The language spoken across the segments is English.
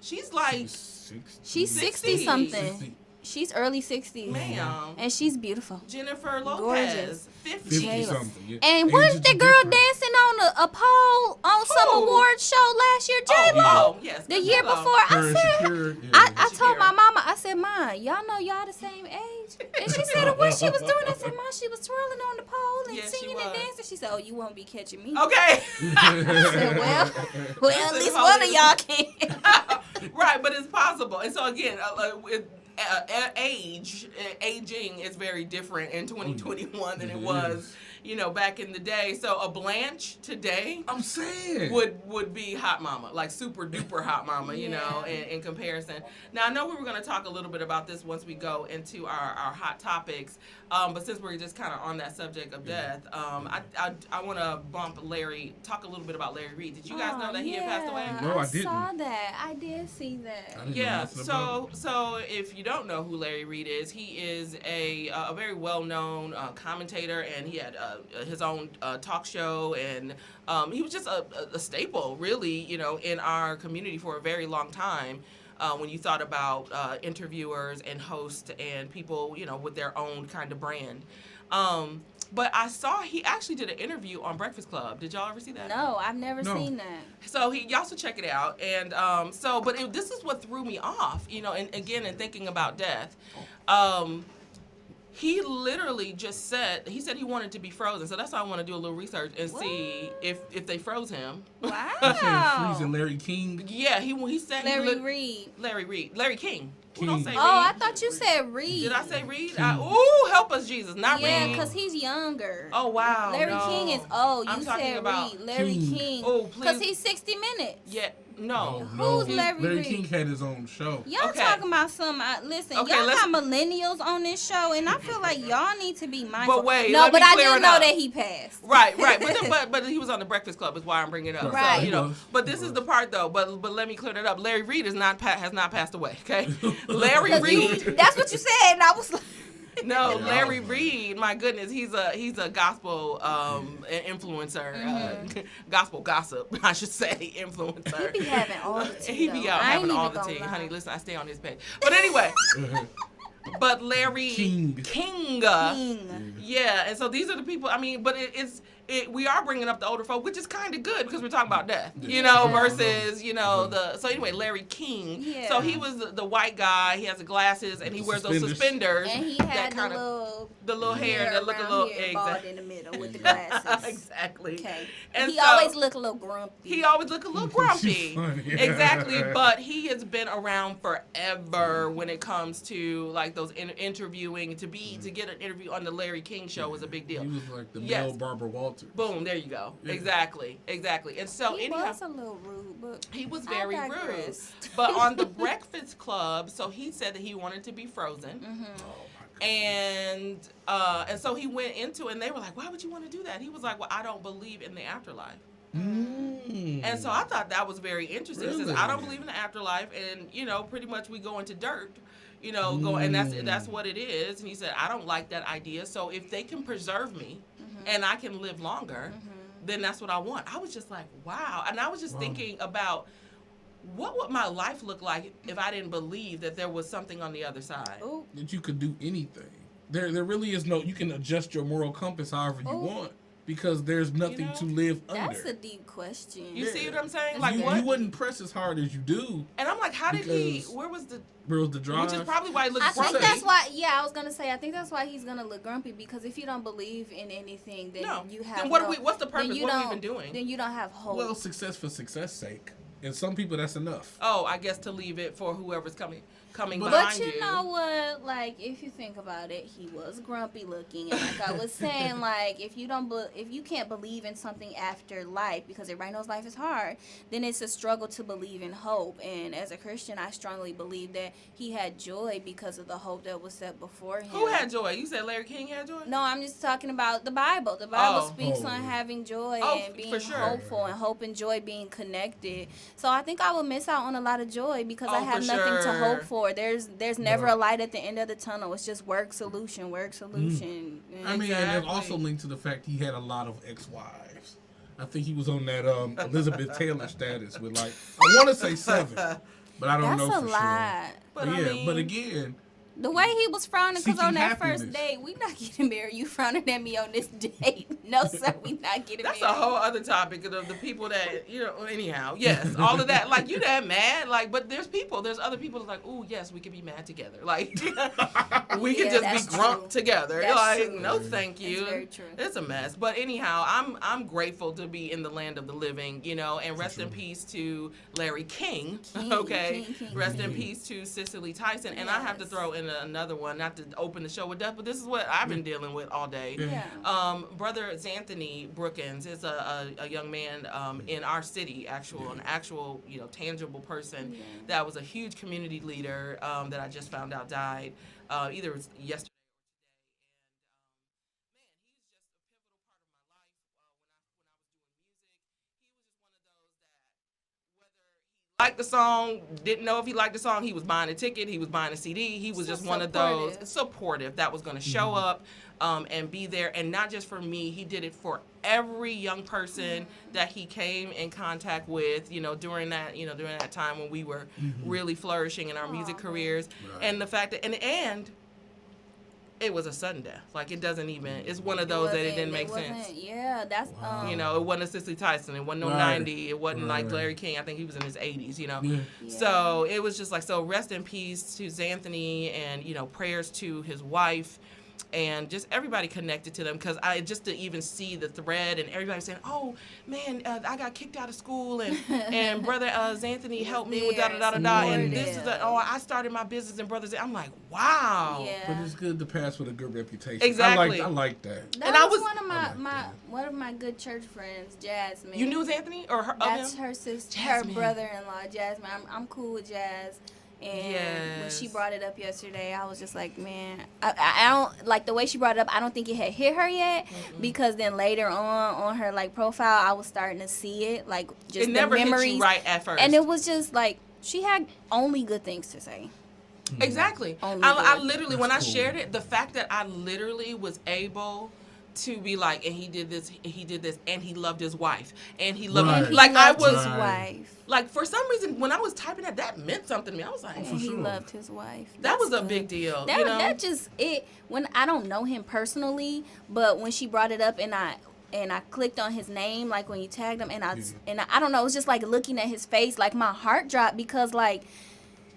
She's like She's 60 something. She's early 60s. Ma'am. And she's beautiful. Jennifer Lopez. Gorgeous. 50 something. Yeah. And wasn't the girl dancing on a pole on some award show last year, J-Lo? Oh, yes. The year before, I said, I told my mama, I said, Mom, y'all know y'all the same age? And she said, what she was doing? I said, Mom, she was twirling on the pole and singing and dancing. She said, oh, you won't be catching me. Okay. I said, well, at least one of y'all can. Right, but it's possible. And so, again, aging is very different in 2021 than it was, back in the day. So a Blanche today, I'm saying, would be hot mama, like super duper hot mama, in comparison. Now I know we were going to talk a little bit about this once we go into our hot topics, but since we're just kind of on that subject of death, I want to talk a little bit about Larry Reid. Did you guys know that he had passed away? No, I didn't. I saw that. I did see that. Yeah. So if you don't know who Larry Reid is, he is a very well-known commentator, and he had his own talk show, and he was just a staple, really, in our community for a very long time. When you thought about interviewers and hosts and people, with their own kind of brand. But I saw he actually did an interview on Breakfast Club. Did y'all ever see that? No, I've never seen that. So y'all should check it out. And this is what threw me off, and again, in thinking about death. He literally just said he wanted to be frozen. So that's why I want to do a little research and see if they froze him. Wow. Freezing Larry King. Yeah, he said Larry Reid. Larry King. Who don't say Reid? I thought you said Reid. Did I say Reid? Ooh, help us, Jesus. Not Reid. Yeah, because he's younger. Oh, wow. Larry King is old. You said Reid. Larry King. Oh, please. Because he's 60 Minutes. Yeah. No. Who's Larry Reid? King had his own show. Y'all talking about some. Listen, y'all got millennials on this show, and I feel like y'all need to be mindful. But wait, but I didn't know that he passed. Right. But he was on the Breakfast Club, is why I'm bringing it up. Right. So, but this is the part though. But let me clear that up. Larry Reid has not passed away. Okay. Larry Reid. That's what you said, and I was like. No, Larry Reid, my goodness, he's a gospel influencer, gospel gossip, I should say, influencer. He be having all the tea. He be out having all the tea. Honey, listen, I stay on his page. But anyway, but Larry King. Yeah, and so these are the people, but we are bringing up the older folk, which is kind of good because we're talking about death, versus, so anyway, Larry King. Yeah. So he was the white guy, he has the glasses, and he wears those suspenders. And he had the little hair that look a little, bald in the middle with the glasses. Exactly. Okay. And he always look a little grumpy. Exactly, but he has been around forever when it comes to, like, those interviewing. To get an interview on the Larry King show was a big deal. He was like the male Barbara Walters. Boom, there you go. Yeah. Exactly. And so he was a little rude, but he was very rude. But on the Breakfast Club, so he said that he wanted to be frozen. Mm-hmm. And so he went into it, and they were like, why would you want to do that? He was like, well, I don't believe in the afterlife. And so I thought that was very interesting. Really? He says, I don't believe in the afterlife, and, pretty much we go into dirt. And that's what it is. And he said, I don't like that idea. So if they can preserve me and I can live longer, then that's what I want. I was just like, wow. And I was just thinking about what would my life look like if I didn't believe that there was something on the other side. Ooh. That you could do anything. There really is you can adjust your moral compass however you want. Because there's nothing to live under. That's a deep question. You see what I'm saying? Like, you wouldn't press as hard as you do. And I'm like, how did he? Where was the drive? Which is probably why he looks grumpy. I think that's why. Yeah, I was gonna say. I think that's why he's gonna look grumpy, because if you don't believe in anything, then you have. Then what's the purpose? What are we even doing? Then you don't have hope. Well, success for success sake, and some people that's enough. Oh, I guess to leave it for whoever's coming behind you. But you know what? Like, if you think about it, he was grumpy looking, and like I was saying, like if you can't believe in something after life, because everybody knows life is hard, then it's a struggle to believe in hope. And as a Christian, I strongly believe that he had joy because of the hope that was set before him. Who had joy? You said Larry King had joy? No, I'm just talking about the Bible. The Bible speaks on having joy and being hopeful, and hope and joy being connected. So I think I would miss out on a lot of joy because I have nothing to hope for. There's never a light at the end of the tunnel. It's just work solution. I mean, and it also linked to the fact he had a lot of ex-wives. I think he was on that Elizabeth Taylor status with, like, I want to say 7, but I don't know That's for a lot. sure. But Yeah, I mean, but again, The way he was frowning, because on Seeking that first happiness. date, we not getting married. You frowning at me on this date. No, sir, we not getting that's married. a whole other topic of the people that, anyhow, yes, all of that, like, you that mad, like, but there's other people that's like, ooh, yes, we could be mad together. Like, we could Yeah, just that's be grump true. together. That's Like, true. no, thank you. It's very true. It's a mess. But anyhow, I'm grateful to be in the land of the living, and rest in peace to Larry King, okay? King. Rest in peace to Cicely Tyson. And I have to Yes. throw in another one, not to open the show with death, but this is what I've been dealing with all day. Yeah. Brother Xanthony Brookins is a young man in our city, an actual, tangible person that was a huge community leader that I just found out died either yesterday. Liked the song, didn't know if he liked the song. He was buying a ticket, he was buying a CD. He was So just one of those supportive that was going to show up and be there. And not just for me, he did it for every young person that he came in contact with, during that time when we were really flourishing in our music careers. Right. And the fact that, and it was a sudden death. Like, it doesn't even, it's one of those that it didn't make sense. Yeah, that's Wow. It wasn't a Cicely Tyson. It wasn't no Right. 90. It wasn't like Larry King. I think he was in his 80s, Yeah. So it was just like, so rest in peace to Xanthony and, prayers to his wife and just everybody connected to them. Because just to even see the thread and everybody saying, oh, man, I got kicked out of school and Brother Xanthony helped me with da-da-da-da-da. And this is, I started my business and Brothers. I'm like, wow. Yeah. But it's good to pass with a good reputation. Exactly. I like that. That And I was was- one of I like my that. one of my good church friends, Jasmine. You knew Xanthony or her? That's of him? her sister, Jasmine. her brother-in-law, Jasmine. I'm cool with Jazz. And when she Yes. brought it up yesterday, I was just like, man, I don't like the way she brought it up. I don't think it had hit her yet, because then later on her like profile, I was starting to see it, like just It never the memories. hit you right at first. And it was just like she had only good things to say. Exactly. Only I good. literally, That's when I cool. shared it, the fact that I literally was able to be like, and he did this, and he loved his wife, and he loved, Right. And he like, I loved was, his Right. wife. like, for some reason, when I was typing that meant something to me. I was like, And for he sure. loved his wife. that was a That's big good. deal. That just it when I don't know him personally, but when she brought it up and I clicked on his name, like when you tagged him, and I don't know, it was just like looking at his face, like my heart dropped, because like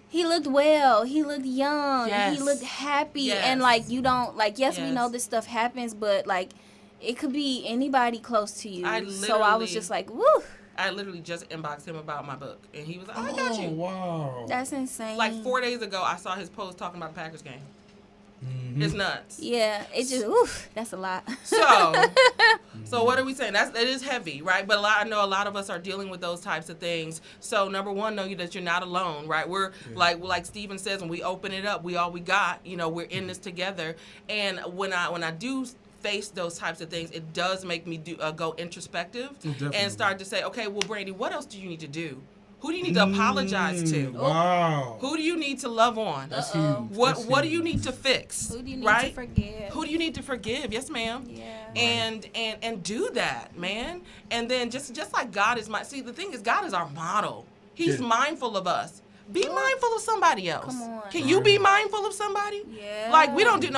he looked well, he looked young, Yes. he looked happy, Yes. and like you don't like yes, we Yes. know this stuff happens, but like it could be anybody close to you. So I was literally- just like, woo, I literally just inboxed him about my book, and he was like, I Oh, got you. wow. that's insane. Like 4 days ago, I saw his post talking about the Packers game. It's nuts. Yeah, it just oof, that's a lot. So what are we saying? It is heavy, right? But I know a lot of us are dealing with those types of things. So number one, know that you're not alone, right? We're like Stephen says, when we open it up, we all we got. We're in this together. And when I do face those types of things, it does make me go introspective definitely. and start to say, okay, well, Brandy, what else do you need to do? Who do you need to apologize to? Wow. Who do you need to love on? That's huge. What That's what do huge. you need to fix? Who do you need right? to forgive? Who do you need to forgive? Yes, ma'am. Yeah. And do that, man. And then just like God is the thing is, God is our model. He's Yeah. mindful of us. Be mindful of somebody else. Come on. Can you be mindful of somebody? Yeah. Like we don't do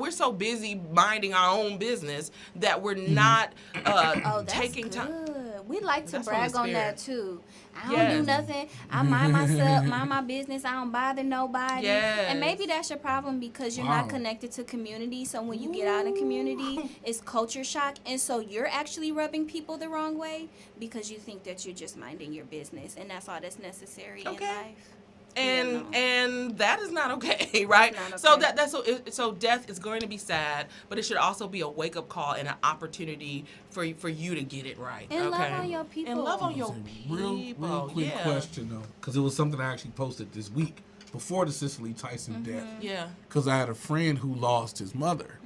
we're so busy minding our own business that we're not Oh, that's taking good. time. We like to That's from brag the on that Spirit. too. I don't Yes. do nothing. I mind myself, mind my business. I don't bother nobody. Yes. And maybe that's your problem because you're Wow. not connected to community. So when you get out of community, it's culture shock. And so you're actually rubbing people the wrong way because you think that you're just minding your business. And that's all that's necessary Okay. in life. And that is not okay, right? Not So okay. so death is going to be sad, but it should also be a wake up call and an opportunity for you to get it right. And love okay? on your people. And love on your Real people. quick yeah. question though, because it was something I actually posted this week before the Cicely Tyson death. Yeah. Because I had a friend who lost his mother,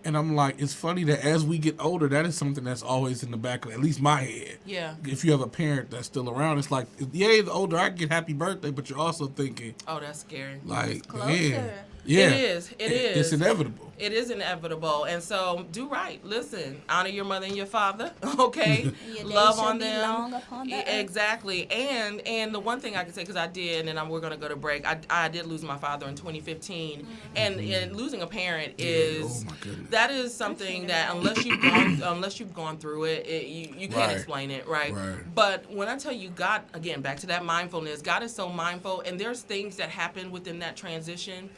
and I'm like, it's funny that as we get older, that is something that's always in the back of at least my head. Yeah. If you have a parent that's still around, it's like, yay, the older I get, happy birthday, but you're also thinking, Oh, that's scary. like, Closer. yeah, Yeah. It is. It is. It's inevitable. It is inevitable. And so do right. Listen, honor your mother and your father, okay? Your days Love shall on be them. long upon the earth. Exactly. And the one thing I can say, because I did, and we're going to go to break, I did lose my father in 2015. And losing a parent is, oh my goodness. that is something that unless you've gone through it, you can't explain it, right? But when I tell you, God, again, back to that mindfulness, God is so mindful, and there's things that happen within that transition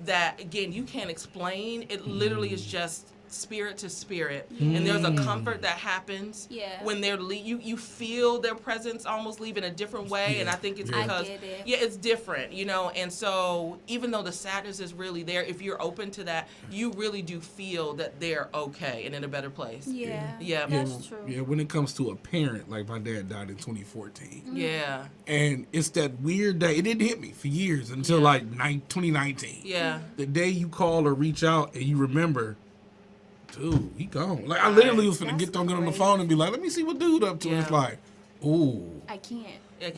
that, again, you can't explain. It literally is just spirit to spirit, and there's a comfort that happens when they're you feel their presence almost leave in a different way, and I think it's because it's different, you know. And so even though the sadness is really there, if you're open to that, you really do feel that they're okay and in a better place. That's true. Yeah, when it comes to a parent, like my dad died in 2014. And it's that weird day. It didn't hit me for years until like 2019. The day you call or reach out and you remember, dude, he gone. Like, I literally was finna get on the phone and be like, let me see what dude up to. It's like, ooh. I can't.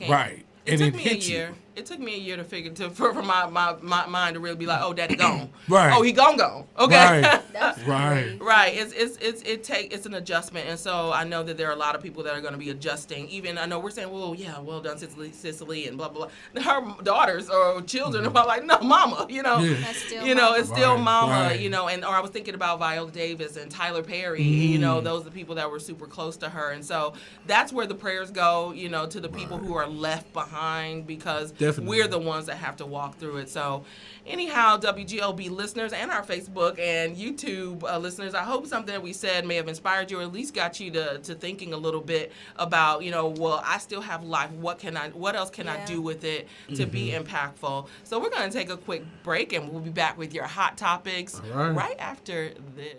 Right. It and took it me a hits year. you. It took me a year to figure for my mind to really be like, oh, daddy gone. Right. Oh, he gone. Okay. Right. Right. It's an adjustment, and so I know that there are a lot of people that are going to be adjusting. Even I know we're saying, well done, Cicely, and blah blah blah. Her daughters or children are like, no, mama. You know. That's still It's still mama. Right. You know, or I was thinking about Viola Davis and Tyler Perry. You know, those are the people that were super close to her, and so that's where the prayers go. You know, to the people who are left behind, because we're the ones that have to walk through it. So anyhow, WGOB listeners and our Facebook and YouTube listeners, I hope something that we said may have inspired you, or at least got you to thinking a little bit about, you know, well, I still have life. What else can I do with it to be impactful? So we're going to take a quick break, and we'll be back with your hot topics right after this.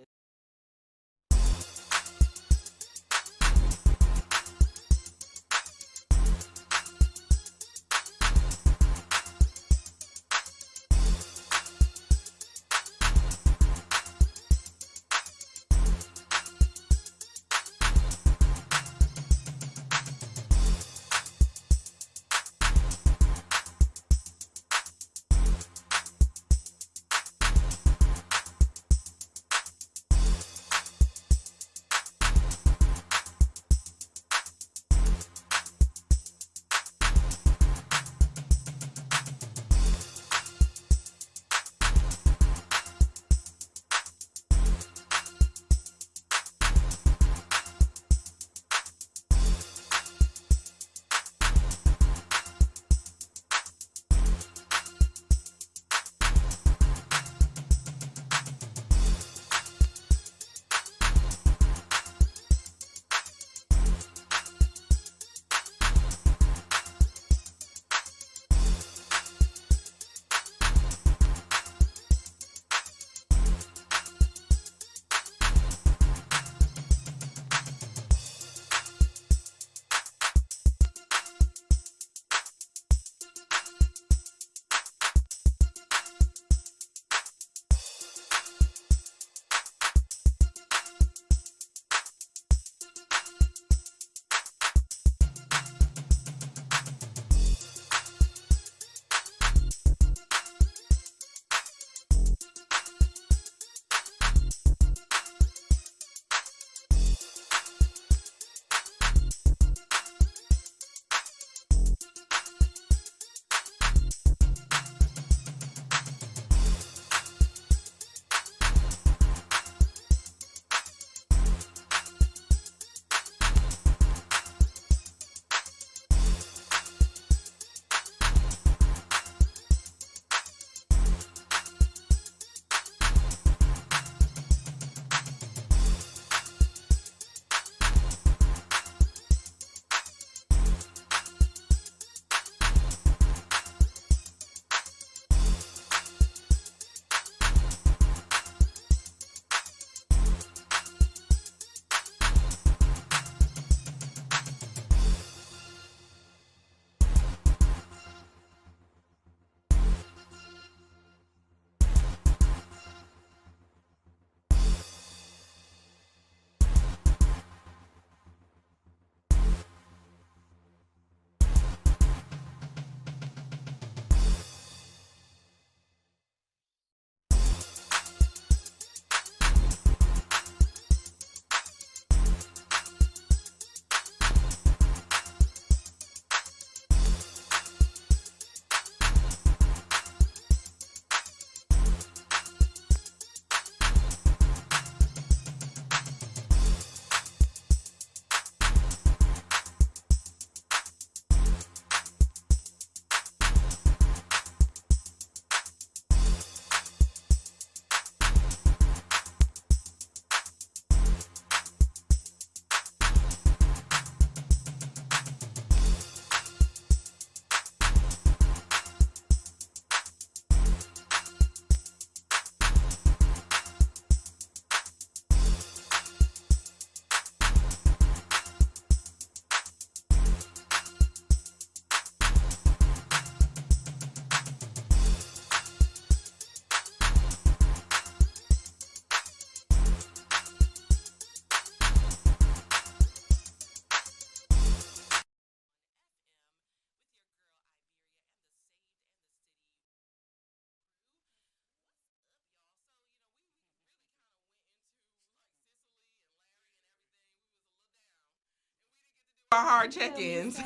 our hard check-ins.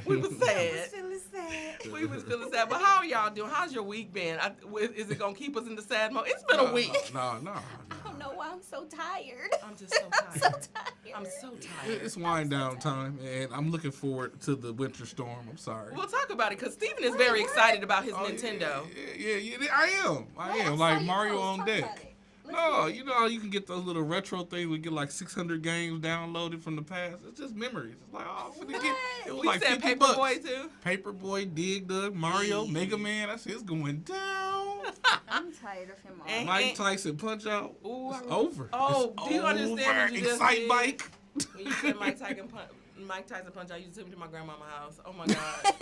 We was sad. We was feeling sad. But how are y'all doing? How's your week been? Is it going to keep us in the sad mode? It's been a week. No. I don't know why I'm so tired. I'm just so tired. I'm so tired. It's wind down time, and I'm looking forward to the winter storm. I'm sorry. We'll talk about it because Steven is very excited about his Nintendo. Yeah, I am. Like Mario on deck. No, you know how you can get those little retro things we get like 600 games downloaded from the past? It's just memories. It's like, it was like $50. Paperboy too? Paperboy, Dig Dug, Mario, Mega Man. That's it's going down. I'm tired of him all. Mike Tyson Punch Out. Ooh, it's over. Oh, do you understand what you just did? Mike. When you said Mike Tyson Punch Out, you took me to my grandma's house. Oh my God.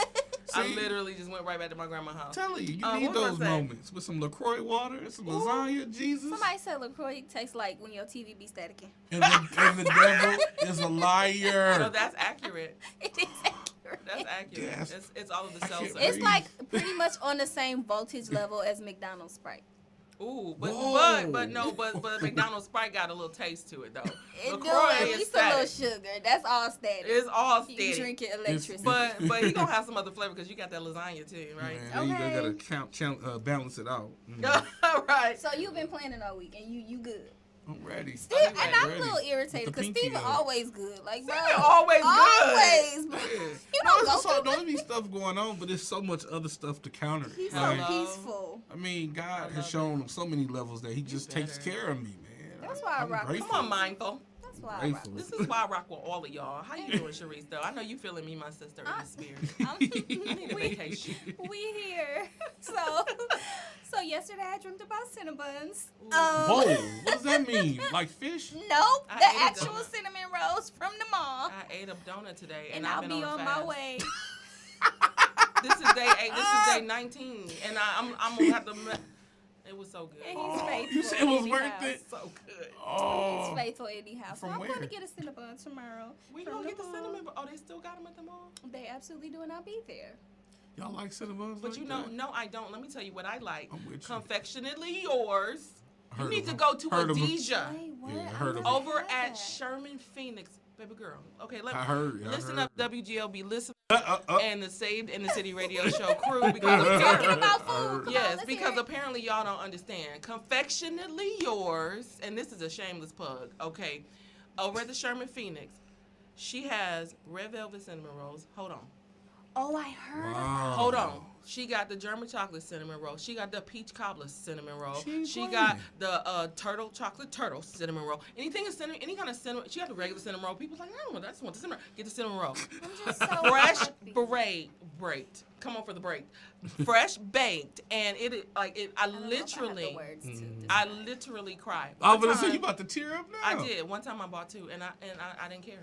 I literally just went right back to my grandma's house. Telling you need those moments with some LaCroix water and some lasagna, Jesus. Somebody said LaCroix tastes like when your TV be staticking. And the devil is a liar. No, that's accurate. It is accurate. That's accurate. Yes. It's all of the cells. It's like pretty much on the same voltage level as McDonald's Sprite. Ooh, but McDonald's Sprite got a little taste to it though. It do at least a little sugar. That's all static. It's all static. You drink it electricity. But he gonna have some other flavor because you got that lasagna too, right? Man, you gotta balance it out. Right. So you've been planning all week and you good. I'm ready. Still, and I'm a little irritated because Steven always good. Like, Steven always good. Always. You don't be stuff going on, but there's so much other stuff to counter it. He's so peaceful. I mean, God has shown on so many levels that he just takes care of me, man. That's why I rock. Come on, Mindful. That's why I rock. This is why I rock with all of y'all. How you doing, Sharice, though? I know you feeling me, my sister, in the spirit. I need a vacation. We here. So yesterday I dreamt about Cinnabons. Whoa, what does that mean? Like fish? Nope, the actual cinnamon rolls from the mall. I ate a donut today, and I've been been on my way. This is day 8. This is day 19, and I'm gonna have to. It was so good. And he's faithful. You said it was worth it. So good. He's faithful anyhow. So I'm going to get a Cinnabon tomorrow. We gonna get the cinnamon. Oh, they still got them at the mall? They absolutely do, and I'll be there. Y'all like Cinnabons? But like no, I don't. Let me tell you what I like. I'm with you. Confectionately Yours. You need to go to Adesia. Over at Sherman Phoenix. Baby girl. Okay, listen up, WGLB. Listen and the Saved in the City radio show crew. Because we're talking about food. Yes, because apparently y'all don't understand. Confectionately Yours, and this is a shameless plug, okay, over at the Sherman Phoenix, she has red velvet cinnamon rolls. Hold on. Oh, I heard. Wow. Hold on. She got the German chocolate cinnamon roll. She got the peach cobbler cinnamon roll. She got the chocolate turtle cinnamon roll. Anything in cinnamon, any kind of cinnamon. She got the regular cinnamon roll. People's like, I just want the cinnamon. Get the cinnamon roll. I'm just so fresh happy. baked. Come on for the break. Fresh baked, and I literally cried. I was gonna say you about to tear up now. I did. One time I bought 2, and I didn't care.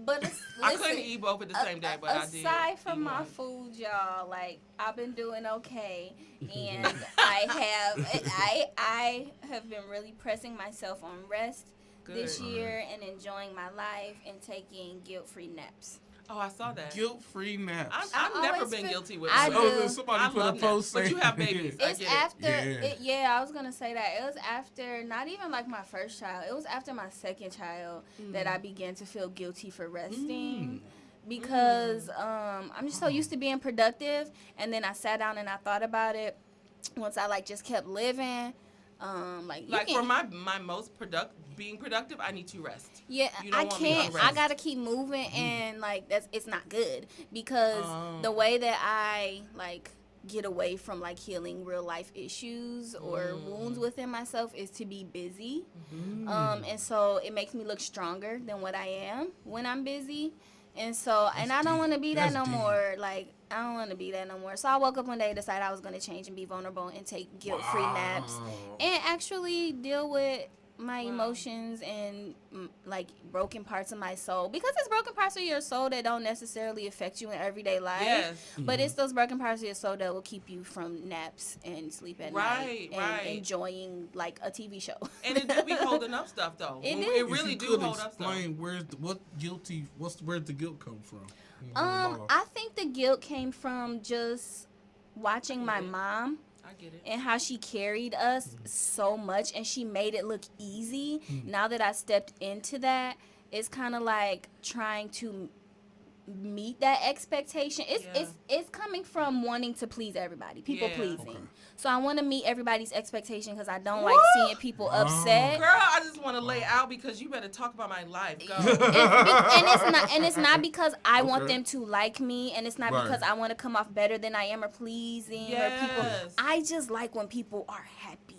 But I couldn't eat both at the same day, but I did. Aside from my food, y'all, like I've been doing okay, and I have been really pressing myself on rest this year and enjoying my life and taking guilt-free naps. Oh, I saw that. Guilt-free naps. I've never been guilty with it. Somebody put a post saying. But you have babies. It's after. I was gonna say that. It was after, not even like my first child. It was after my second child that I began to feel guilty for resting. Because I'm just so used to being productive, and then I sat down and I thought about it. Once I just kept living, for my most being productive, I need to rest. Yeah, I can't. I gotta keep moving, and it's not good because the way that I get away from healing real life issues or wounds within myself is to be busy, and so it makes me look stronger than what I am when I'm busy. And so, and I don't want to be that no more. I don't want to be that no more. So I woke up one day and decided I was going to change and be vulnerable and take guilt-free naps and actually deal with my emotions and broken parts of my soul, because it's broken parts of your soul that don't necessarily affect you in everyday life, but it's those broken parts of your soul that will keep you from naps and sleep at night and enjoying a TV show. And it do be holding up stuff though. It really do hold up stuff. Explain where'd the guilt come from? I think the guilt came from just watching my mom. I get it. And how she carried us so much, and she made it look easy. Now that I stepped into that, it's kind of like trying to meet that expectation. It's coming from wanting to please everybody, people pleasing. Okay. So I want to meet everybody's expectation because I don't like seeing people upset. Girl, I just want to lay out because you better talk about my life. Go. and it's not because I want them to like me, and it's not because I want to come off better than I am or pleasing or people. I just like when people are happy.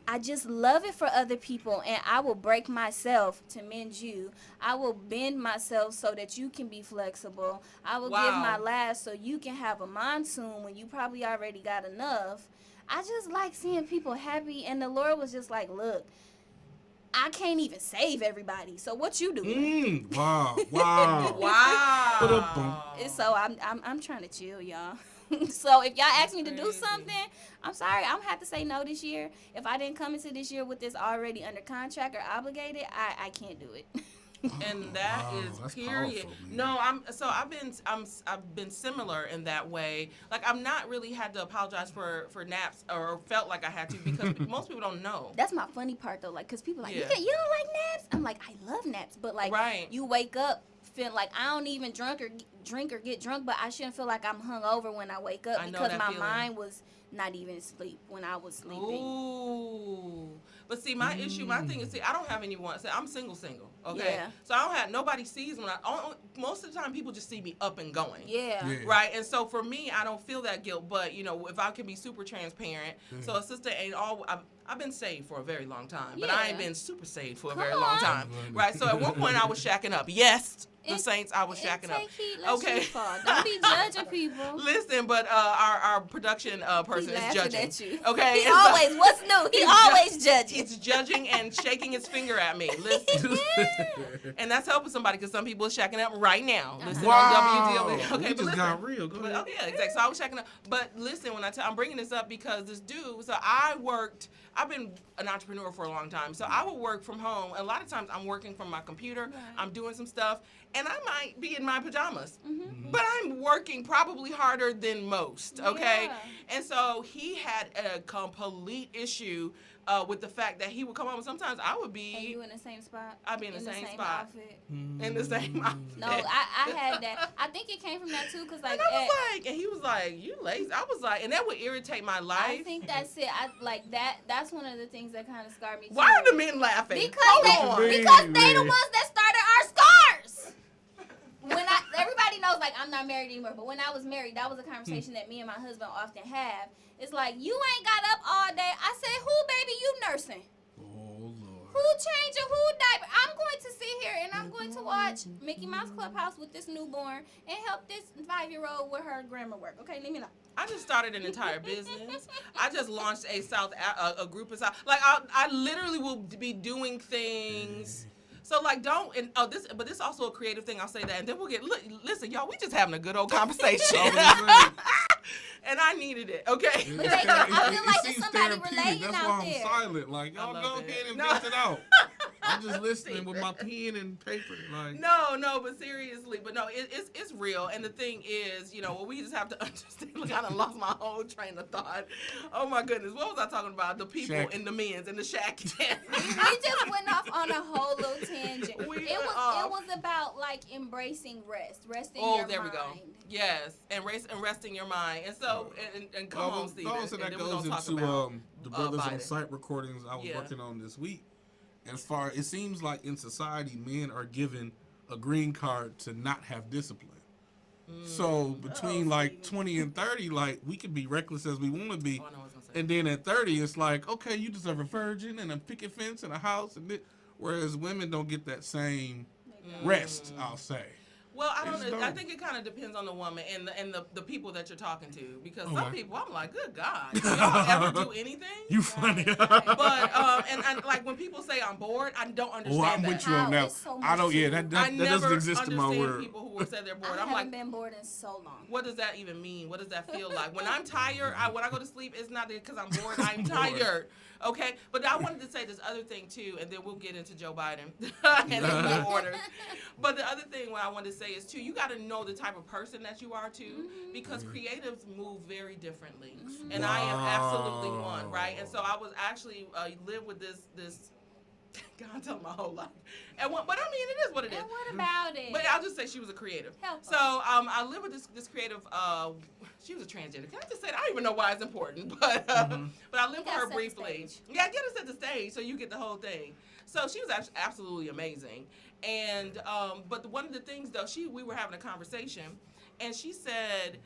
I just love it for other people, and I will break myself to mend you. I will bend myself so that you can be flexible. I will give my last so you can have a monsoon when you probably already got enough. I just like seeing people happy, and the Lord was just like, look, I can't even save everybody. So what you doing? Wow. So I'm trying to chill, y'all. So if y'all ask me to do something, I'm sorry, I'm gonna have to say no this year. If I didn't come into this year with this already under contract or obligated, I can't do it. And that is period. No, I've been similar in that way. Like I've not really had to apologize for naps or felt like I had to because most people don't know. That's my funny part though, like, cause people are like, you don't like naps? I'm like, I love naps, but like, you wake up feel like I don't even drink or get drunk, but I shouldn't feel like I'm hungover when I wake up because my mind was not even asleep when I was sleeping. Ooh. But see, my thing is, I don't have anyone. So I'm single, okay? Yeah. So I don't have, nobody sees when most of the time people just see me up and going. Yeah. Right? And so for me, I don't feel that guilt, but, you know, if I can be super transparent, so a sister ain't all, I've been saved for a very long time, but I ain't been super saved for a very long time. Right? So at one point I was shacking up. Yes. The saints, I was shacking up. Okay. Don't be judging people. Listen, but our production person is judging. At you. Okay. He always, what's new? He always judging. It's judging and shaking his finger at me. Listen. And that's helping somebody because some people are shacking up right now. Listen on WDW. Okay, we just got real. Go ahead. Yeah, exactly. So I was shacking up. But listen, when I'm bringing this up because this dude, so I've been an entrepreneur for a long time. So I would work from home. A lot of times I'm working from my computer. Right. I'm doing some stuff. And I might be in my pajamas. Mm-hmm. But I'm working probably harder than most, okay? Yeah. And so he had a complete issue with the fact that he would come home. Sometimes I would be... And you in the same spot? I'd be in the same spot. Outfit. In the same outfit. No, I had that. I think it came from that, too, because, like... And he was like, you lazy. I was like, and that would irritate my life. I think that's it. That's one of the things that kind of scarred me, too. Why are the men laughing? Because they the ones that started our scars. Everybody knows, like, I'm not married anymore, but when I was married, that was a conversation that me and my husband often have. It's like, you ain't got up all day. I said, who, baby, you nursing? Oh, Lord. Who changing, who diaper? I'm going to sit here and I'm going to watch Mickey Mouse Clubhouse with this newborn and help this 5-year-old with her grammar work. Okay, leave me alone. I just started an entire business. I just launched a group of South. Like, I literally will be doing things... So, like, but this is also a creative thing. I'll say that. And then we'll listen, y'all, we just having a good old conversation. And I needed it, okay? But I feel like there's somebody relating That's out why there. I'm silent. Like, y'all go ahead and vent it out. I'm just listening with my pen and paper. Like, no, but seriously. But no, it's real. And the thing is, you know, we just have to understand. Look, I done lost my whole train of thought. Oh, my goodness. What was I talking about? The people and the men's and the shack. We just went off on a whole little tangent. It was about, like, embracing resting your mind. Oh, there we go. Yes, and resting your mind. And so, and come on, Stephen. Also, that goes into the Brothers on Site recordings I was working on this week. As far, it seems like in society, men are given a green card to not have discipline. So between 20 and 30, like, we can be reckless as we want to be. And then at 30, it's like, okay, you deserve a virgin and a picket fence and a house. Whereas women don't get that same rest, I'll say. Well, I don't know. I think it kind of depends on the woman and the people that you're talking to. Because some people, I'm like, good God, do y'all ever do anything? You funny. But and like when people say I'm bored, I don't understand. I'm with you on that. So I don't. Yeah, that doesn't exist in my world. I never understand people who say they're bored. I haven't been bored in so long. What does that even mean? What does that feel like? When I'm tired, when I go to sleep, it's not because I'm bored. I'm tired. Okay, but I wanted to say this other thing too, and then we'll get into Joe Biden and the orders. But the other thing what I wanted to say is too, you got to know the type of person that you are too, because creatives move very differently, and I am absolutely one, right? And so I was actually live with this God, tell my whole life. But I mean, it is what it is. And what about it? But I'll just say she was a creative. Help so I live with this creative. She was a transgender. Can I just say that? I don't even know why it's important, but I lived with her briefly. Yeah, get us at the stage so you get the whole thing. So she was absolutely amazing. And but one of the things though, we were having a conversation, and she said.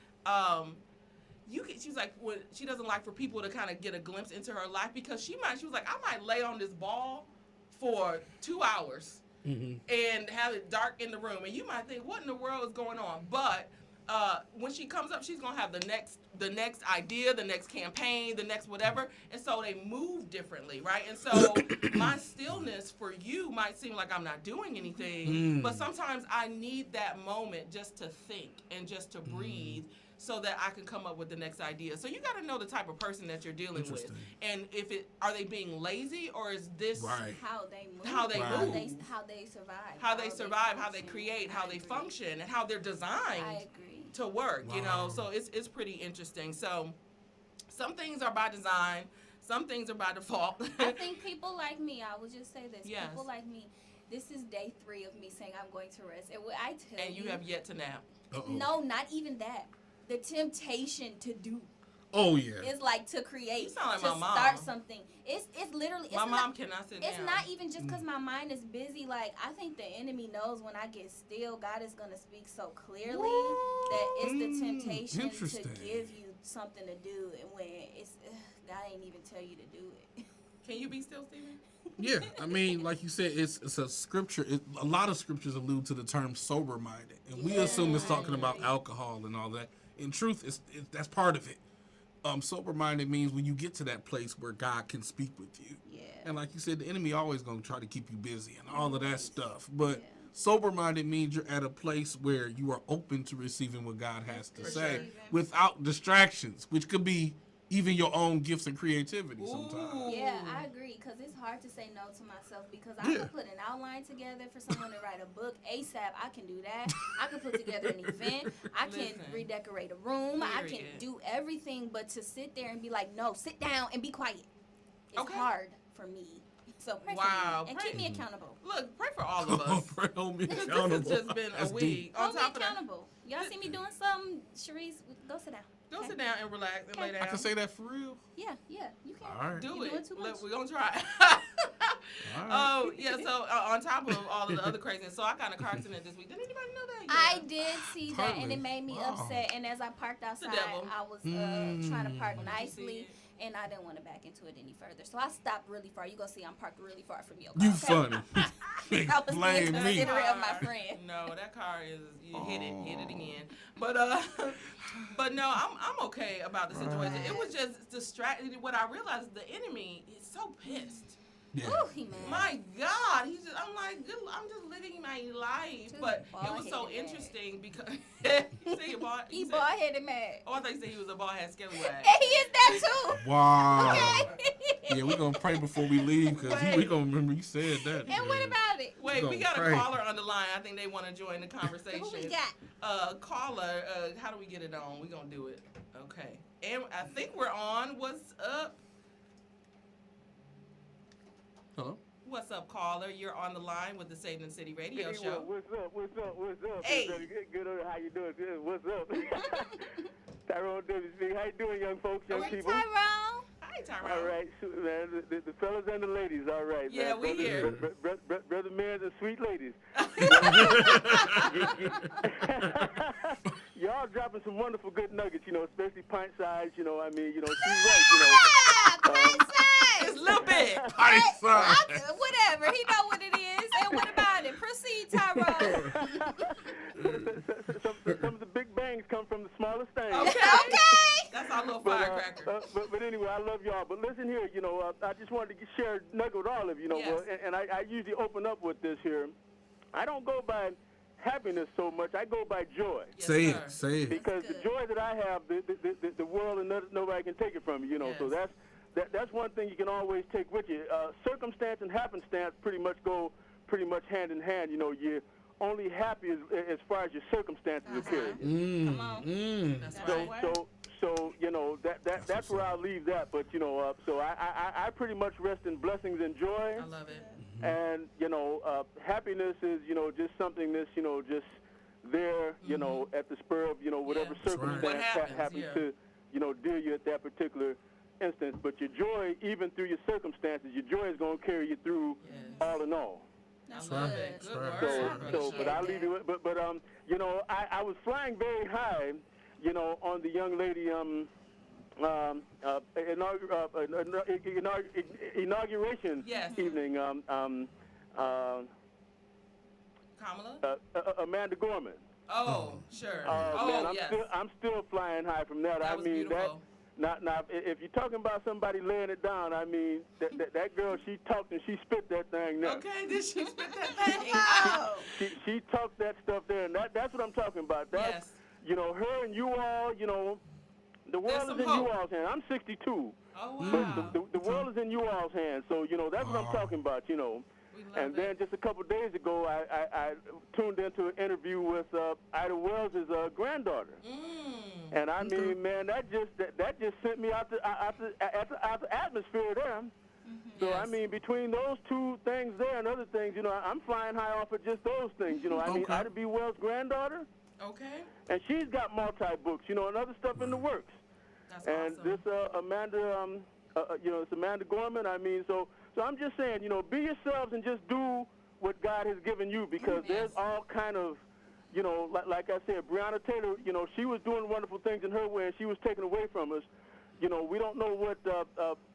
She's like, she doesn't like for people to kind of get a glimpse into her life because she was like, I might lay on this ball for 2 hours and have it dark in the room, and you might think, what in the world is going on? But when she comes up, she's gonna have the next idea, the next campaign, the next whatever, and so they move differently, right? And so my stillness for you might seem like I'm not doing anything, but sometimes I need that moment just to think and just to breathe. So that I can come up with the next idea. So you got to know the type of person that you're dealing with, and are they being lazy, or is this how they move, how they survive, how they create, how they function, and how they're designed to work. You know, so it's pretty interesting. So some things are by design, some things are by default. I think people like me. I will just say this: people like me. This is day 3 of me saying I'm going to rest, and what I tell you, and you have yet to nap. No, not even that. The temptation to do. Oh yeah. It's like to create, you sound like to my mom. start something. It's literally. My mom cannot sit down. It's not even just because my mind is busy. Like I think the enemy knows when I get still, God is gonna speak so clearly that it's the temptation to give you something to do, and when God ain't even tell you to do it. Can you be still, Stephen? Yeah, I mean, like you said, it's a scripture. A lot of scriptures allude to the term sober-minded, and we assume it's talking about alcohol and all that. In truth, that's part of it. Sober-minded means when you get to that place where God can speak with you. Yeah. And like you said, the enemy always going to try to keep you busy and all of that stuff. But sober-minded means you're at a place where you are open to receiving what God has to say without distractions, which could be even your own gifts and creativity sometimes. Yeah, I agree, because it's hard to say no to myself, because I can put an outline together for someone to write a book ASAP. I can do that. I can put together an event. I can redecorate a room. I can do everything, but to sit there and be like, no, sit down and be quiet. It's hard for me. So pray for me and keep me accountable. Look, pray for all of us. Pray on me accountable. This has just been a week. Hold me accountable. Y'all see me doing something, Sharice, go sit down. Go sit down and relax and lay down. I can say that for real? Yeah, you can. All right. Do it. Doing too much. Look, we're going to try. All right. So on top of all of the other craziness, so I got in a car accident this week. Did anybody know that? I did see that, and it made me upset. And as I parked outside, I was trying to park nicely, and I didn't want to back into it any further. So I stopped really far. You're going to see I'm parked really far from your car. You funny. I was being considerate of my friend. No, that car is, you hit it again. But no, I'm okay about the situation. It was just distracting. What I realized is the enemy is so pissed. Yeah. Ooh, he mad. My God, I'm like, I'm just living my life. But it was so interesting because you say you're bald. He bald-headed mad. Oh, I thought you said he was a bald-head scallywag. And he is that too. Wow. Okay. Yeah, we're going to pray before we leave, because we're going to remember you said that. And what about it? Wait, we got a caller on the line. I think they want to join the conversation. Who we got? Caller, how do we get it on? We're going to do it. Okay. And I think we're on. What's up? Hello? What's up, caller? You're on the line with the Saved in the City Radio Show. What's up? Hey. Good. How you doing? Good. What's up? Tyrone W. How you doing, young folks, young people? Tyrone. Hi, Tyrone. All right, man. The fellas and the ladies, all right. Yeah, man. we here. Brother men and sweet ladies. Y'all dropping some wonderful good nuggets, especially pint size, I mean, she's right, Pint size. It's a little bit. Pint size. Whatever. He know what it is. And what about it? Proceed, Tyrone. Some of the big bangs come from the smallest things. Okay. That's our little firecracker. But anyway, I love y'all. But listen here, I just wanted to share a nugget with all of you, Yes. and I usually open up with this here. I don't go by happiness so much. I go by joy. Yes, Say it. Because the joy that I have, the world and nobody can take it from me, Yes. So that's one thing you can always take with you. Circumstance and happenstance pretty much go hand in hand. You're only happy as far as your circumstances are carried. Come on. That's So that's where I'll leave that. But so I pretty much rest in blessings and joy. I love it. And, happiness is, just something that's, just there, at the spur of, whatever circumstance happens to, deal you at that particular instance. But your joy, even through your circumstances, your joy is going to carry you through all in all. That's I love good. it. Good word. But I'll leave you with, but I was flying very high, on the young lady, inauguration evening. Kamala? Amanda Gorman. Oh, sure. Man, I'm still flying high from that. That was beautiful. Now, if you're talking about somebody laying it down, I mean, that girl, she talked and she spit that thing there. Okay, did she spit that thing? She talked that stuff there, and that's what I'm talking about. That's, her and you all, the world is in you all's hands. I'm 62. Oh, wow. But the world is in you all's hands, so, that's what I'm talking about, And then just a couple of days ago, I tuned into an interview with Ida Wells' granddaughter, and I mean, man, that just sent me out the atmosphere there. So I mean, between those two things there and other things, I'm flying high off of just those things. I mean, Ida B. Wells' granddaughter. Okay. And she's got multi-books, and other stuff in the works. That's and awesome. This Amanda, it's Amanda Gorman. I mean, so I'm just saying, be yourselves and just do what God has given you, because there's all kind of, like I said, Breonna Taylor, she was doing wonderful things in her way, and she was taken away from us. We don't know what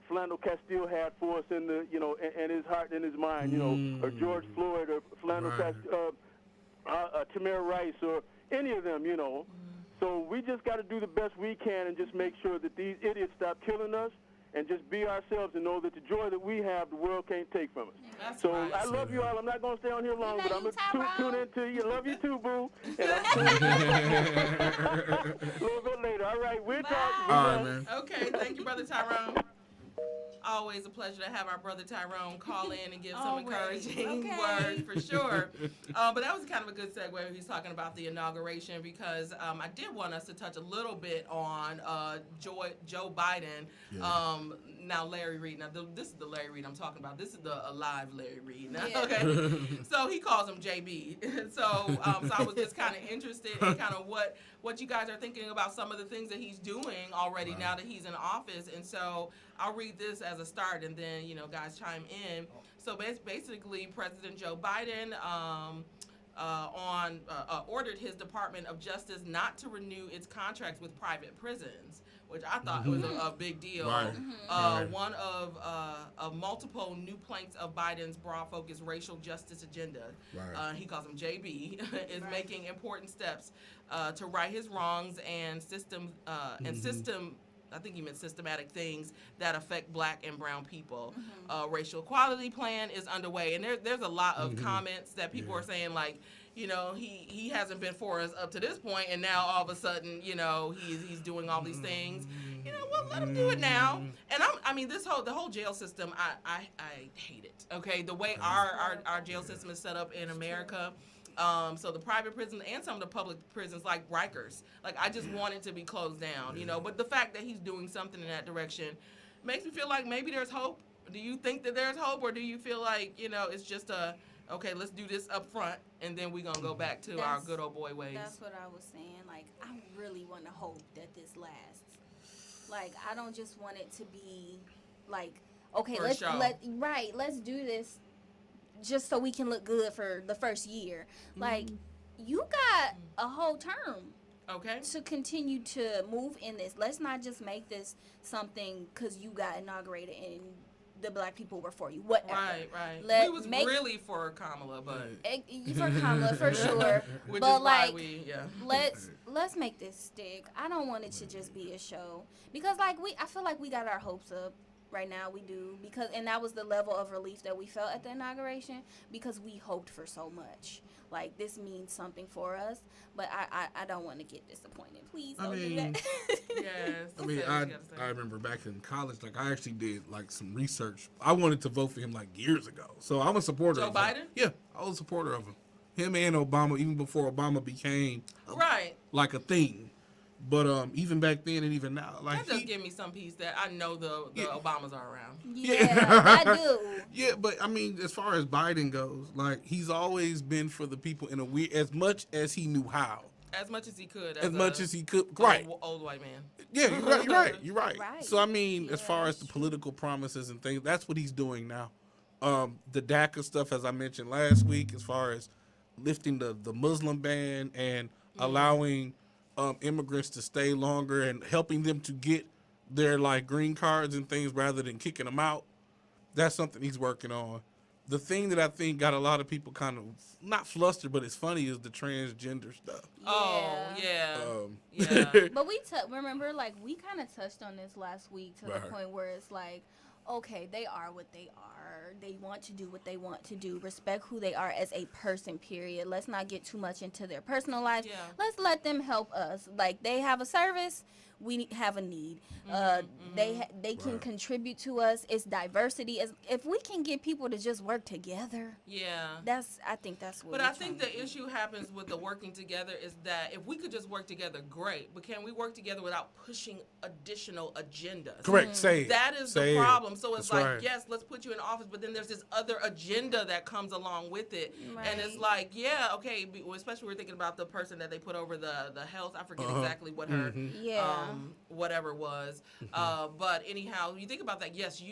Philando Castile had for us in the, in his heart and in his mind, or George Floyd, or Philando Castile, Tamir Rice, or any of them, So we just got to do the best we can and just make sure that these idiots stop killing us, and just be ourselves and know that the joy that we have, the world can't take from us. That's so right. I love you all. I'm not going to stay on here long, but I'm going to tune into you. Love you too, boo. And a little bit later. All right, we'll talk. All right, man. Okay, thank you, Brother Tyrone. Always a pleasure to have our brother Tyrone call in and give some encouraging words for sure. But that was kind of a good segue. He's talking about the inauguration, because I did want us to touch a little bit on Joe Biden. Yeah. Now Larry Reid. Now this is the Larry Reid I'm talking about. This is the alive Larry Reid. Now, okay. So he calls him JB. So I was just kind of interested in kind of what you guys are thinking about some of the things that he's doing already now that he's in office. And so I'll read this as a start, and then, guys chime in. So basically, President Joe Biden ordered his Department of Justice not to renew its contracts with private prisons, which I thought was a big deal. Right. One of multiple new planks of Biden's broad-focused racial justice agenda, he calls him JB, is making important steps to right his wrongs and I think he meant systematic things that affect black and brown people. Racial equality plan is underway, and there's a lot of comments that people are saying, like, he hasn't been for us up to this point, and now all of a sudden, he's doing all these things. Well, let him do it now. And the whole jail system, I hate it. Okay, the way our jail system is set up in America. So the private prisons and some of the public prisons, like Rikers, like I just want it to be closed down, But the fact that he's doing something in that direction makes me feel like maybe there's hope. Do you think that there's hope, or do you feel like it's just okay, let's do this up front, and then we're gonna go back to our good old boy ways? That's what I was saying. Like, I really want to hope that this lasts. Like, I don't just want it to be like, okay, let's do this just so we can look good for the first year. Like, you got a whole term to continue to move in this. Let's not just make this something because you got inaugurated and the black people were for you. Whatever. Right. We was really for Kamala, but for Kamala for sure. But like, let's make this stick. I don't want it to just be a show, because like I feel like we got our hopes up. Right now we do, and that was the level of relief that we felt at the inauguration, because we hoped for so much. Like, this means something for us, but I don't want to get disappointed. Please don't do that. Yes. I remember back in college, like I actually did like some research. I wanted to vote for him like years ago, so I'm a supporter Joe of Biden? him. Yeah, I was a supporter of him and Obama, even before Obama became like a thing. But even back then and even now, like that does give me some peace that I know the Obamas are around. Yeah, I do. Yeah, but I mean, as far as Biden goes, like he's always been for the people in a weird, as much as he knew how. As much as he could. As much as he could, right? Old white man. Yeah, you're right. Right. So I mean, as far as the political promises and things, that's what he's doing now. The DACA stuff, as I mentioned last week, as far as lifting the Muslim ban and allowing immigrants to stay longer and helping them to get their like green cards and things rather than kicking them out. That's something he's working on. The thing that I think got a lot of people kind of not flustered, but it's funny, is the transgender stuff. Yeah. But we remember, like, we kind of touched on this last week to the point where it's like, okay, they are what they are. They want to do what they want to do. Respect who they are as a person, period. Let's not get too much into their personal lives. Yeah. Let's let them help us. Like, they have a service. We have a need. They can contribute to us. It's diversity. If we can get people to just work together. Yeah. I think that's what. But I think the issue happens with the working together is that if we could just work together, great. But can we work together without pushing additional agendas? Correct. That is the problem. So it's like, yes, let's put you in office, but then there's this other agenda that comes along with it, and it's like, yeah, okay. Especially we're thinking about the person that they put over the health. I forget exactly what her. Whatever was. But anyhow, you think about that, yes,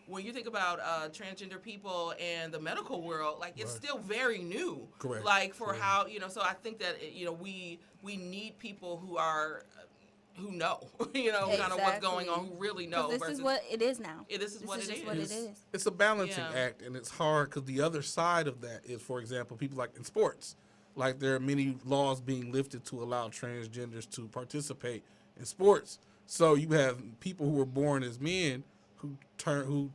when you think about transgender people and the medical world, like it's still very new. Correct. Like for how, so I think that, we need people who know, kind of what's going on, who really know. This is what it is now. This is what it is. It's a balancing act, and it's hard because the other side of that is, for example, people like in sports. Like there are many laws being lifted to allow transgenders to participate in sports. So you have people who were born as men who turn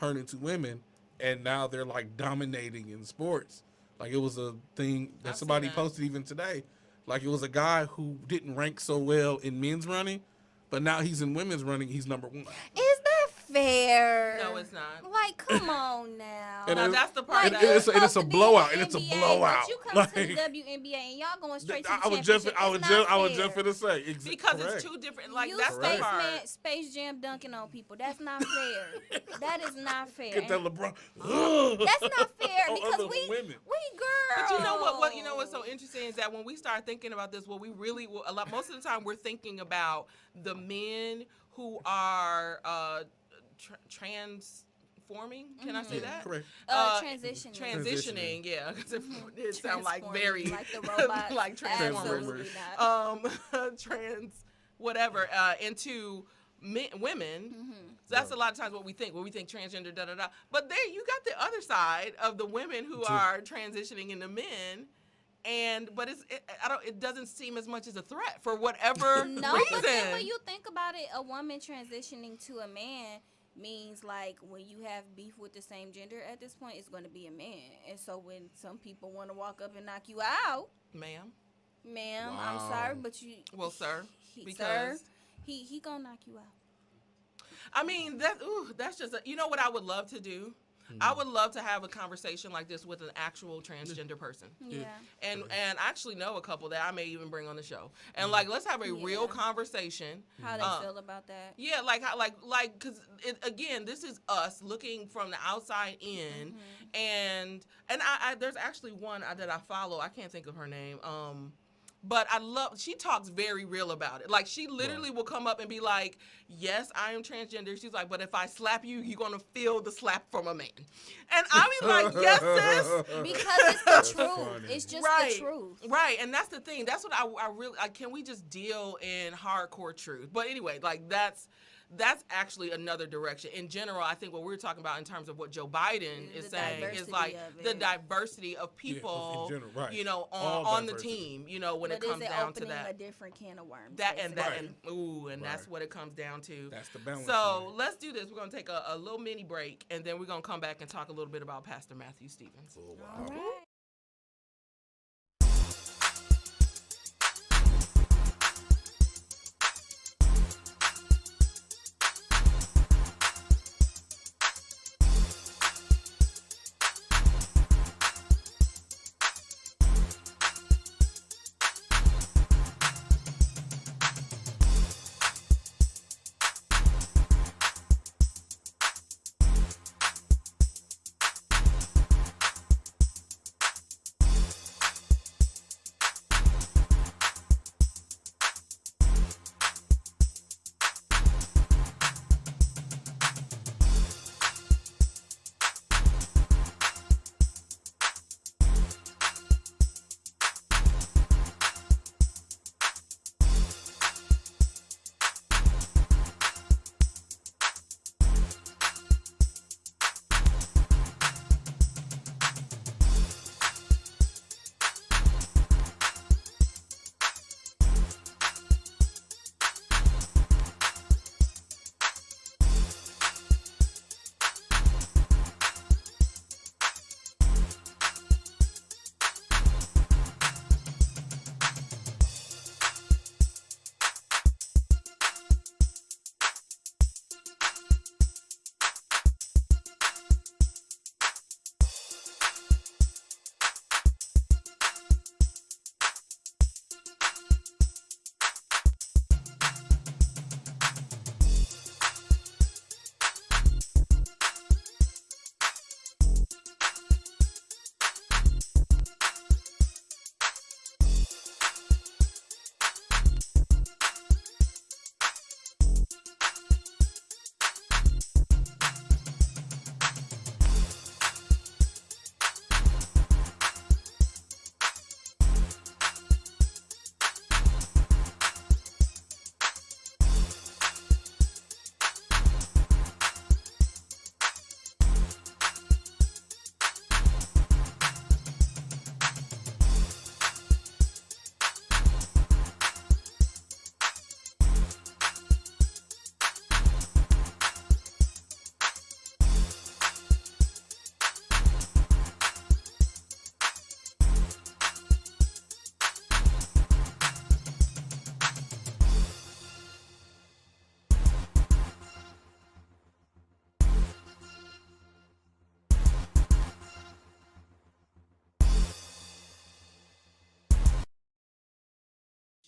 into women, and now they're like dominating in sports. Like it was a thing that somebody posted even today. Like it was a guy who didn't rank so well in men's running, but now he's in women's running. He's number 1. Is that fair? No, it's not. Like, come on now. And that's the part. Like, it's a blowout. And it's a blowout. You come to the WNBA and y'all going straight to the championship. I was just going to say. Because it's two different. Like that's the part. Space Jam dunking on people. That's not fair. That is not fair. Get that LeBron. That's not fair because we girls. But you know what? You know what's so interesting is that when we start thinking about this, what we really most of the time we're thinking about the men who are transforming. Can I say that? Correct. Transitioning. Yeah, because it sounds like very like the robot, like Transformers. Into women. So that's a lot of times what we think when we think transgender, da da da. But there you got the other side of the women who are transitioning into men. But it doesn't seem as much as a threat for whatever reason. But then when you think about it, a woman transitioning to a man means like when you have beef with the same gender at this point, it's going to be a man. And so when some people want to walk up and knock you out, ma'am, wow. I'm sorry, but you. Well, sir, he gonna knock you out. I mean that's just you know what I would love to do. I would love to have a conversation like this with an actual transgender person. Yeah. And I actually know a couple that I may even bring on the show. And like, let's have a real conversation. How they feel about that? Yeah, because again, this is us looking from the outside in, and I there's actually one that I follow. I can't think of her name. But she talks very real about it. Like, she literally will come up and be like, yes, I am transgender. She's like, but if I slap you, you're going to feel the slap from a man. And I be like, yes, sis. Because it's the truth. It's just the truth. Right. And that's the thing. That's what I really, can we just deal in hardcore truth? But anyway, like, that's actually another direction. In general, I think what we're talking about in terms of what Joe Biden is saying is like the diversity of people, in general, on the team, when it comes down to that. A different can of worms. That's what it comes down to. That's the balance. So let's do this. We're going to take a little mini break, and then we're going to come back and talk a little bit about Pastor Matthew Stevens. Oh, wow. All right.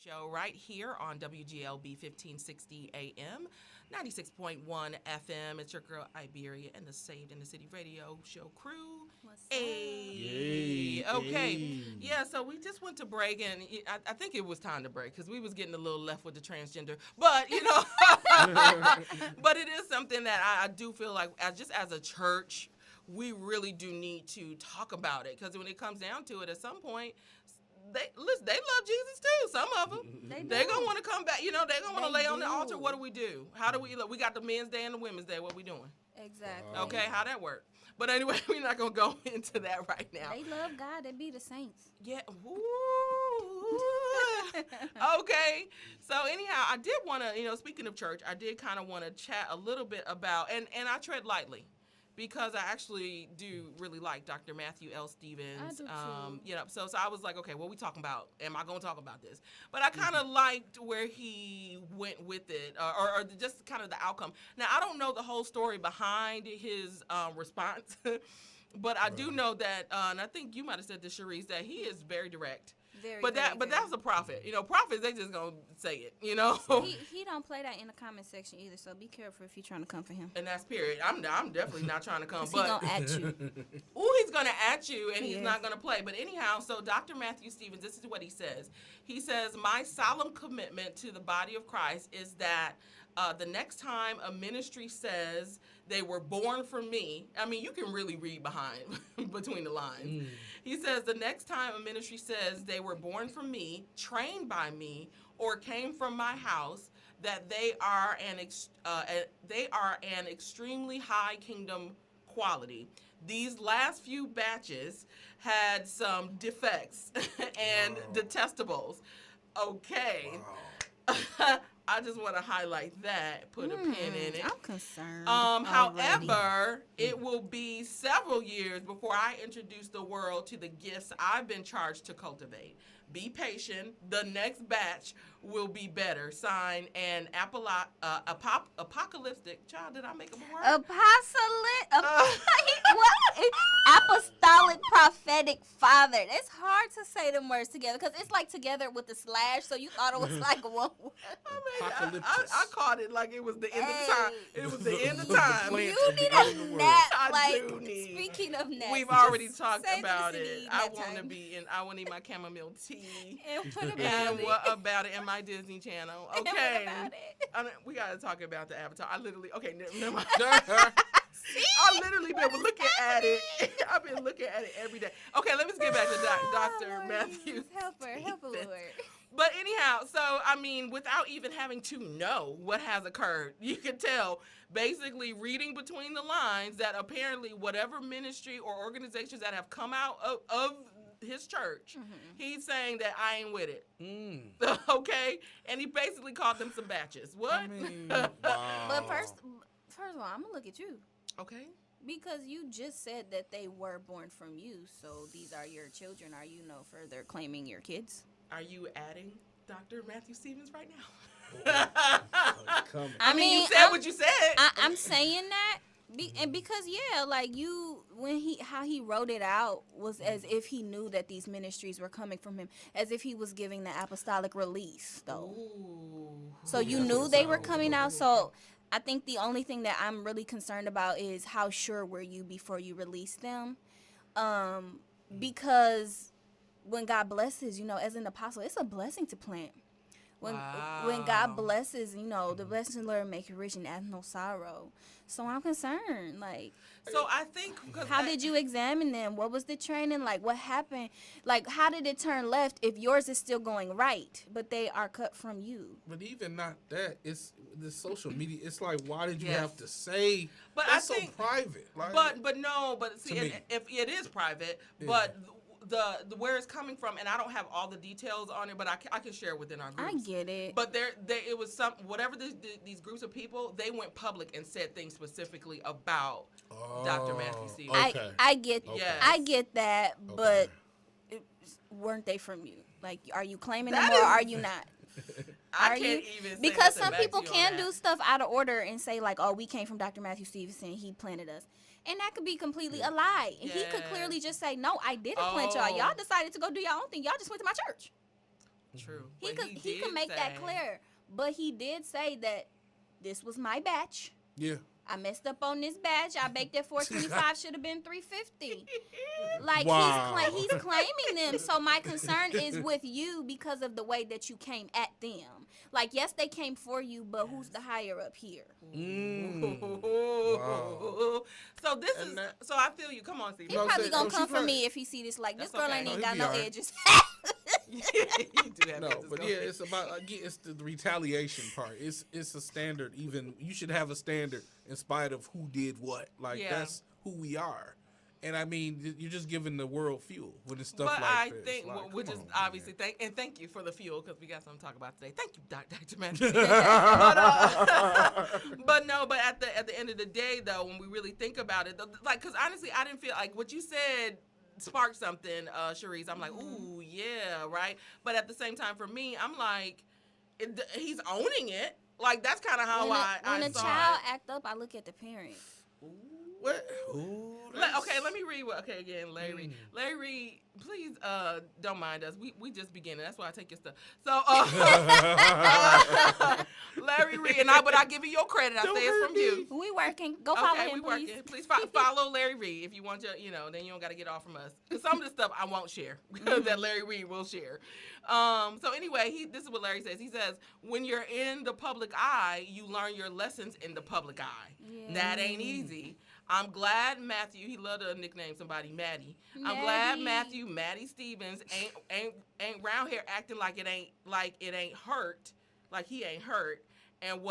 show right here on WGLB 1560 AM, 96.1 FM. It's your girl Iberia and the Saved in the City radio show crew. What's Hey. Okay. Yeah, so we just went to break, and I think it was time to break because we was getting a little left with the transgender. But, but it is something that I do feel like just as a church, we really do need to talk about it, because when it comes down to it, at some point, they love Jesus too. Some of them, they're gonna want to come back. They're gonna want to lay on the altar. What do? How do we? We got the Men's Day and the Women's Day. What we doing? Exactly. Okay, how that work? But anyway, we're not gonna go into that right now. They love God. They be the saints. Yeah. Okay. So anyhow, I did want to, speaking of church, I did kind of want to chat a little bit about, and I tread lightly, because I actually do really like Dr. Matthew L. Stevens. I do too. So I was like, okay, what are we talking about? Am I going to talk about this? But I kind of liked where he went with it, or just kind of the outcome. Now, I don't know the whole story behind his response, but I do know that, and I think you might have said this, Sharice, that he is very direct. But that's a prophet. Prophets, they just gonna say it. He don't play that in the comment section either. So be careful if you're trying to come for him. And that's period. I'm definitely not trying to come. But he gonna at you. He's gonna at you, and he's not gonna play. But anyhow, so Dr. Matthew Stevens, this is what he says. He says, "My solemn commitment to the body of Christ is that the next time a ministry says they were born from me," I mean, you can really read between the lines. He says, "The next time a ministry says they were born from me, trained by me, or came from my house, that they are an extremely high kingdom quality. These last few batches had some defects and detestables." Okay. Wow. I just want to highlight that, put a pin in it. I'm concerned. However, it will be several years before I introduce the world to the gifts I've been charged to cultivate. Be patient. The next batch will be better. Signed, an apocalyptic. Child, did I make up a word? Apostolic prophetic father. It's hard to say them words together because it's like together with the slash, so you thought it was like one word. I caught it like it was the end of time. It was the end of time. You need a nap. Speaking of naps, we've already talked about it. I want to need my chamomile tea. And what about it in my Disney Channel? Okay. We got to talk about the Avatar. Never mind. I've literally been looking at it. I've been looking at it every day. Okay, let me get back to Dr. Matthew. Help her, Lord. But anyhow, so, without even having to know what has occurred, you can tell, basically reading between the lines, that apparently whatever ministry or organizations that have come out of his church, he's saying that I ain't with it. Okay? And he basically called them some batches. What? Wow. But first of all, I'm going to look at you. Okay. Because you just said that they were born from you, so these are your children. Are you no further claiming your kids? Are you adding Dr. Matthew Stevens right now? You said what you said. I'm saying that. And because how he wrote it out was as if he knew that these ministries were coming from him, as if he was giving the apostolic release, though. Ooh. So you knew they were coming out. So I think the only thing that I'm really concerned about is how sure were you before you released them, because when God blesses, as an apostle, it's a blessing to plant. When God blesses, the blessings of the Lord make you rich and add no sorrow. So I'm concerned. So I think, how did you examine them? What was the training like? What happened? How did it turn left if yours is still going right, but they are cut from you? But even not that, it's the social media. It's like, why did you have to say? But that's so private. But see, if it is private, but. The where it's coming from, and I don't have all the details on it, but I can share it within our groups. I get it. But it was whatever these groups of people, they went public and said things specifically about Dr. Matthew Stevens. Okay. I get yes. I get that, but weren't they from you? Are you claiming them or are you not? I can't even say because some people can do stuff out of order and say we came from Dr. Matthew Stevenson, he planted us. And that could be completely a lie. And he could clearly just say, no, I didn't plant y'all. Y'all decided to go do your own thing. Y'all just went to my church. True. He could make that clear. But he did say that this was my batch. Yeah. I messed up on this batch. I baked at 425. Should have been 350. Like, he's claiming them. So my concern is with you because of the way that you came at them. Like, yes, they came for you, but who's the higher up here? Wow. So this is. So I feel you. Come on, Steve. He probably gonna come for me if he see this. Like, this girl ain't even got no edges. You do have it's about it's the retaliation part. It's a standard. Even you should have a standard in spite of who did what. Like that's who we are. And I mean, you're just giving the world fuel when it's stuff like this. But I think, which is obviously, thank you for the fuel because we got something to talk about today. Thank you, Dr. Matthew. But at the end of the day, though, when we really think about it, like, because honestly, I didn't feel like what you said sparked something, Sharice. I'm like, ooh, yeah, right. But at the same time, for me, I'm like, he's owning it. Like, that's kind of how I when a child act up, I look at the parent. What? Ooh, okay, let me read again, Larry Reed. Larry Reed, please don't mind us. We just beginning. That's why I take your stuff. So Larry Reed, but I give you your credit. I say it's from you. We working. Go follow him, please. Working. Please follow Larry Reed if you want to, then you don't got to get off from us. Because some of the stuff I won't share that Larry Reed will share. So anyway, this is what Larry says. He says, when you're in the public eye, you learn your lessons in the public eye. Yeah. That ain't easy. I'm glad Matthew, he loved to nickname somebody Maddie. I'm glad Maddie Stevens ain't round here acting like it ain't hurt, like he ain't hurt and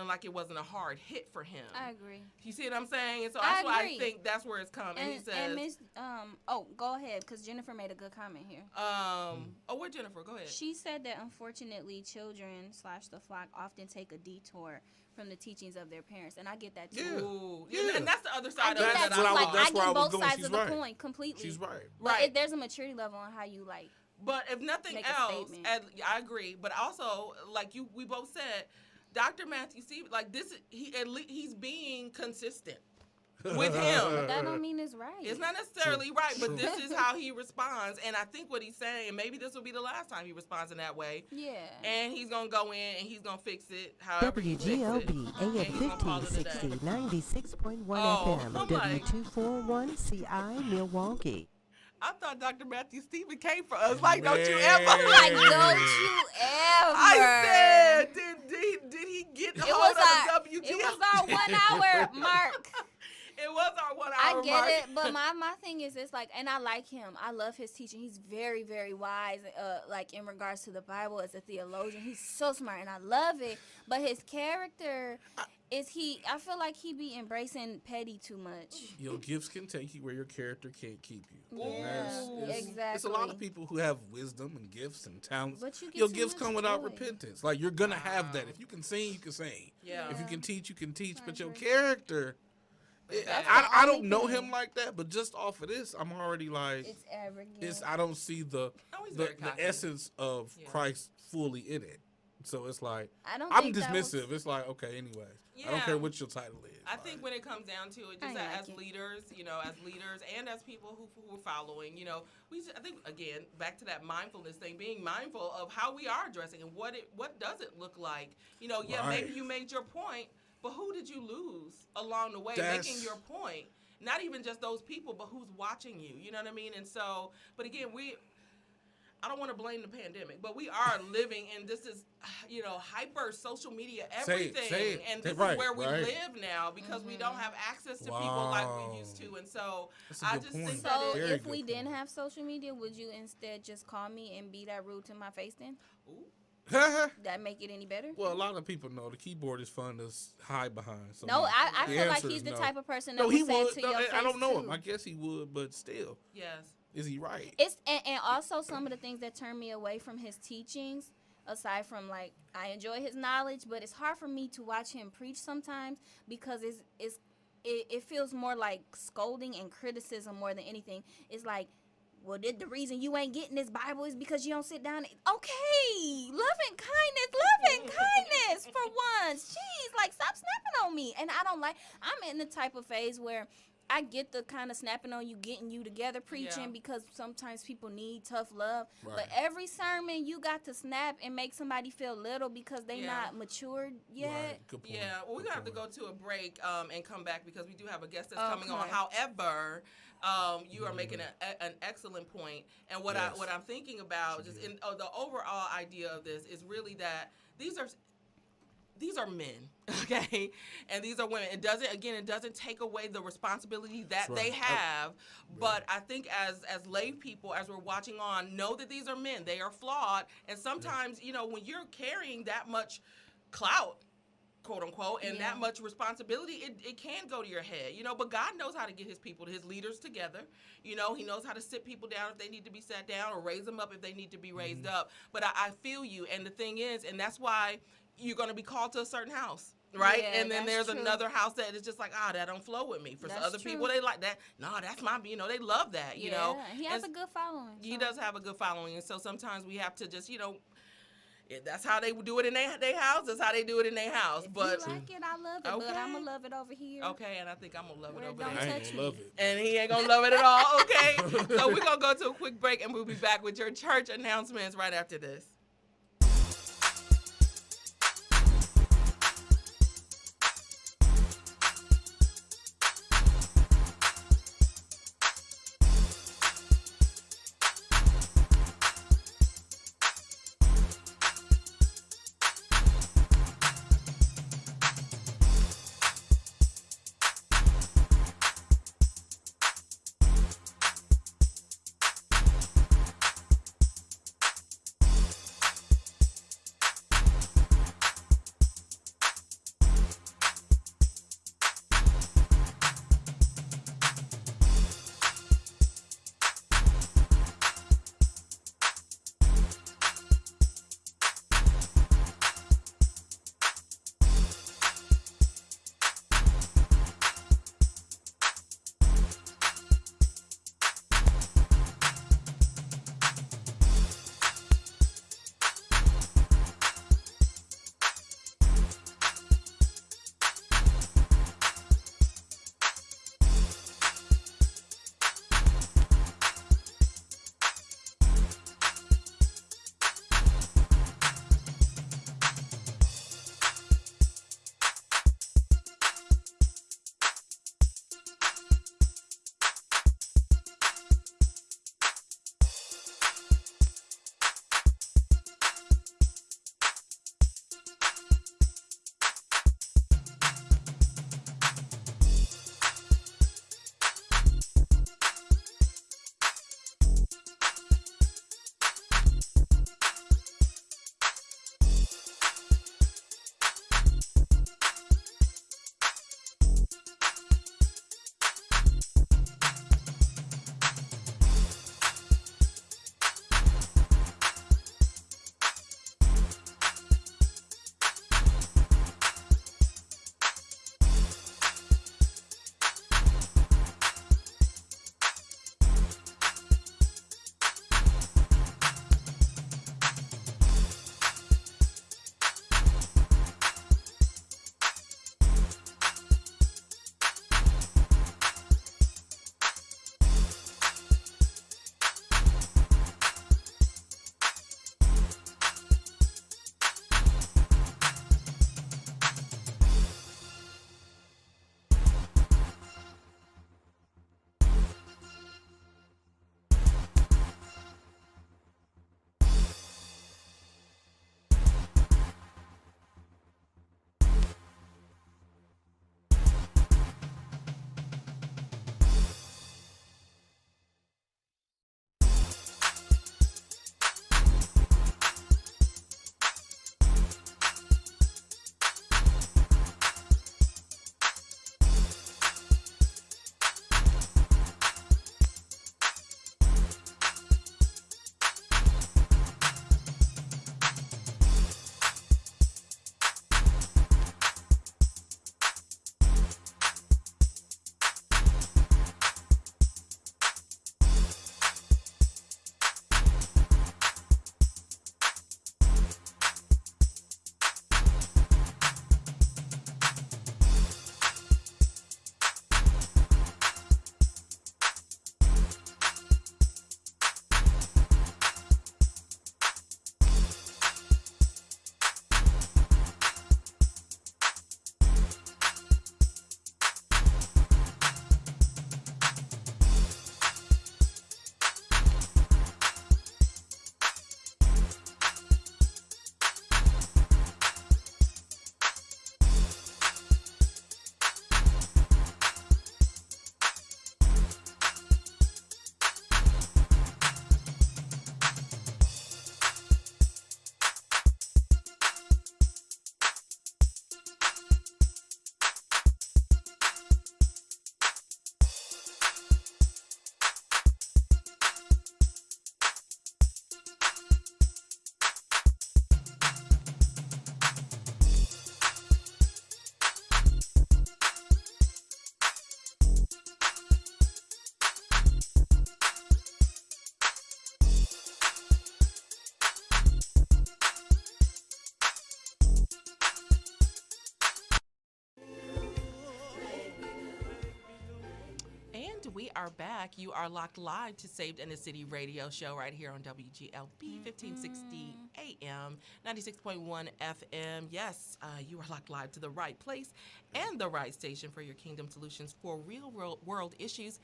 like it wasn't a hard hit for him. I agree. You see what I'm saying? And so that's why I think that's where it's coming. And he says, go ahead, because Jennifer made a good comment here. Where Jennifer? Go ahead. She said that unfortunately children / the flock often take a detour from the teachings of their parents, and I get that too. Yeah. And that's the other side of it. I get both sides of the coin completely. She's right. But there's a maturity level on how you like. But if nothing else, I agree. But also, like we both said, Dr. Matthew Stevens, like this, he's being consistent with him. But that don't mean it's right. It's not necessarily right, but this is how he responds. And I think what he's saying, maybe this will be the last time he responds in that way. Yeah. And he's going to go in and he's going to fix it however WGLB AM 1560, 96.1 FM, W241CI, Milwaukee. I thought Dr. Matthew Stevens came for us. Like, don't you ever. Like, don't you ever. I said, did he get hold of the WGLB? It was our 1 hour mark. It was our 1 hour I get mark. it, but my thing is, it's like, and I like him. I love his teaching. He's very, very wise, like in regards to the Bible as a theologian. He's so smart, and I love it. But his character I feel like he be embracing petty too much. Your gifts can take you where your character can't keep you. Yeah, exactly. There's a lot of people who have wisdom and gifts and talents. But your gifts come without repentance. Like, you're going to have that. If you can sing, you can sing. Yeah. If you can teach, you can teach. But your character... I don't know him like that, but just off of this, I'm already like, it's arrogant. I don't see the essence of Christ fully in it. So it's like, I'm dismissive. It's like, okay, anyways. Yeah. I don't care what your title is. I think when it comes down to it, just as leaders, and as people who are following, I think, again, back to that mindfulness thing, being mindful of how we are dressing and what does it look like. Maybe you made your point, but who did you lose along the way making your point? Not even just those people, but who's watching you. You know what I mean? And so, but again, I don't want to blame the pandemic, but we are living in this is, hyper social media everything. Say it. And this is where we live now because we don't have access to people like we used to. And so I just think so if we didn't have social media, would you instead just call me and be that rude to my face then? Ooh. That make it any better? Well, a lot of people know the keyboard is fun to hide behind. So no, I feel like he's the type of person that would say it to your face. I don't know him. I guess he would, but still. Yes. Is he right? And also some of the things that turn me away from his teachings, aside from like I enjoy his knowledge, but it's hard for me to watch him preach sometimes because it feels more like scolding and criticism more than anything. It's like, well, the reason you ain't getting this Bible is because you don't sit down. Okay, loving kindness for once. Jeez, like stop snapping on me. And I'm in the type of phase where I get the kind of snapping on you, getting you together preaching because sometimes people need tough love. Right. But every sermon you got to snap and make somebody feel little because they not matured yet. Right. Good point. Yeah, well, we're going to have to go to a break and come back because we do have a guest that's coming on. However, you are making an excellent point. And what I'm thinking about just in the overall idea of this is really that these are men, okay, and these are women. It doesn't take away the responsibility that they have, but I think as lay people, as we're watching on, know that these are men. They are flawed, and sometimes when you're carrying that much clout, quote unquote, and that much responsibility, it can go to your head, but God knows how to get his people, his leaders together. He knows how to sit people down if they need to be sat down or raise them up if they need to be raised up. But I feel you, and the thing is, and that's why you're going to be called to a certain house, right? Yeah, and then there's another house that is just like, that don't flow with me. For other people, they like that. No, that's my, they love that, He has a good following. He does have a good following, and so sometimes we have to just, that's how they do it in their house. That's how they do it in their house. If but you like it, I love it. But I'm gonna love it over here. Okay, and I think I'm gonna love it over there. I ain't gonna love it. And he ain't gonna love it at all. Okay, so we're gonna go to a quick break, and we'll be back with your church announcements right after this. we are back. You are locked live to Saved in the City radio show right here on WGLB 1560 AM, 96.1 FM. Yes, you are locked live to the right place and the right station for your kingdom solutions for real world issues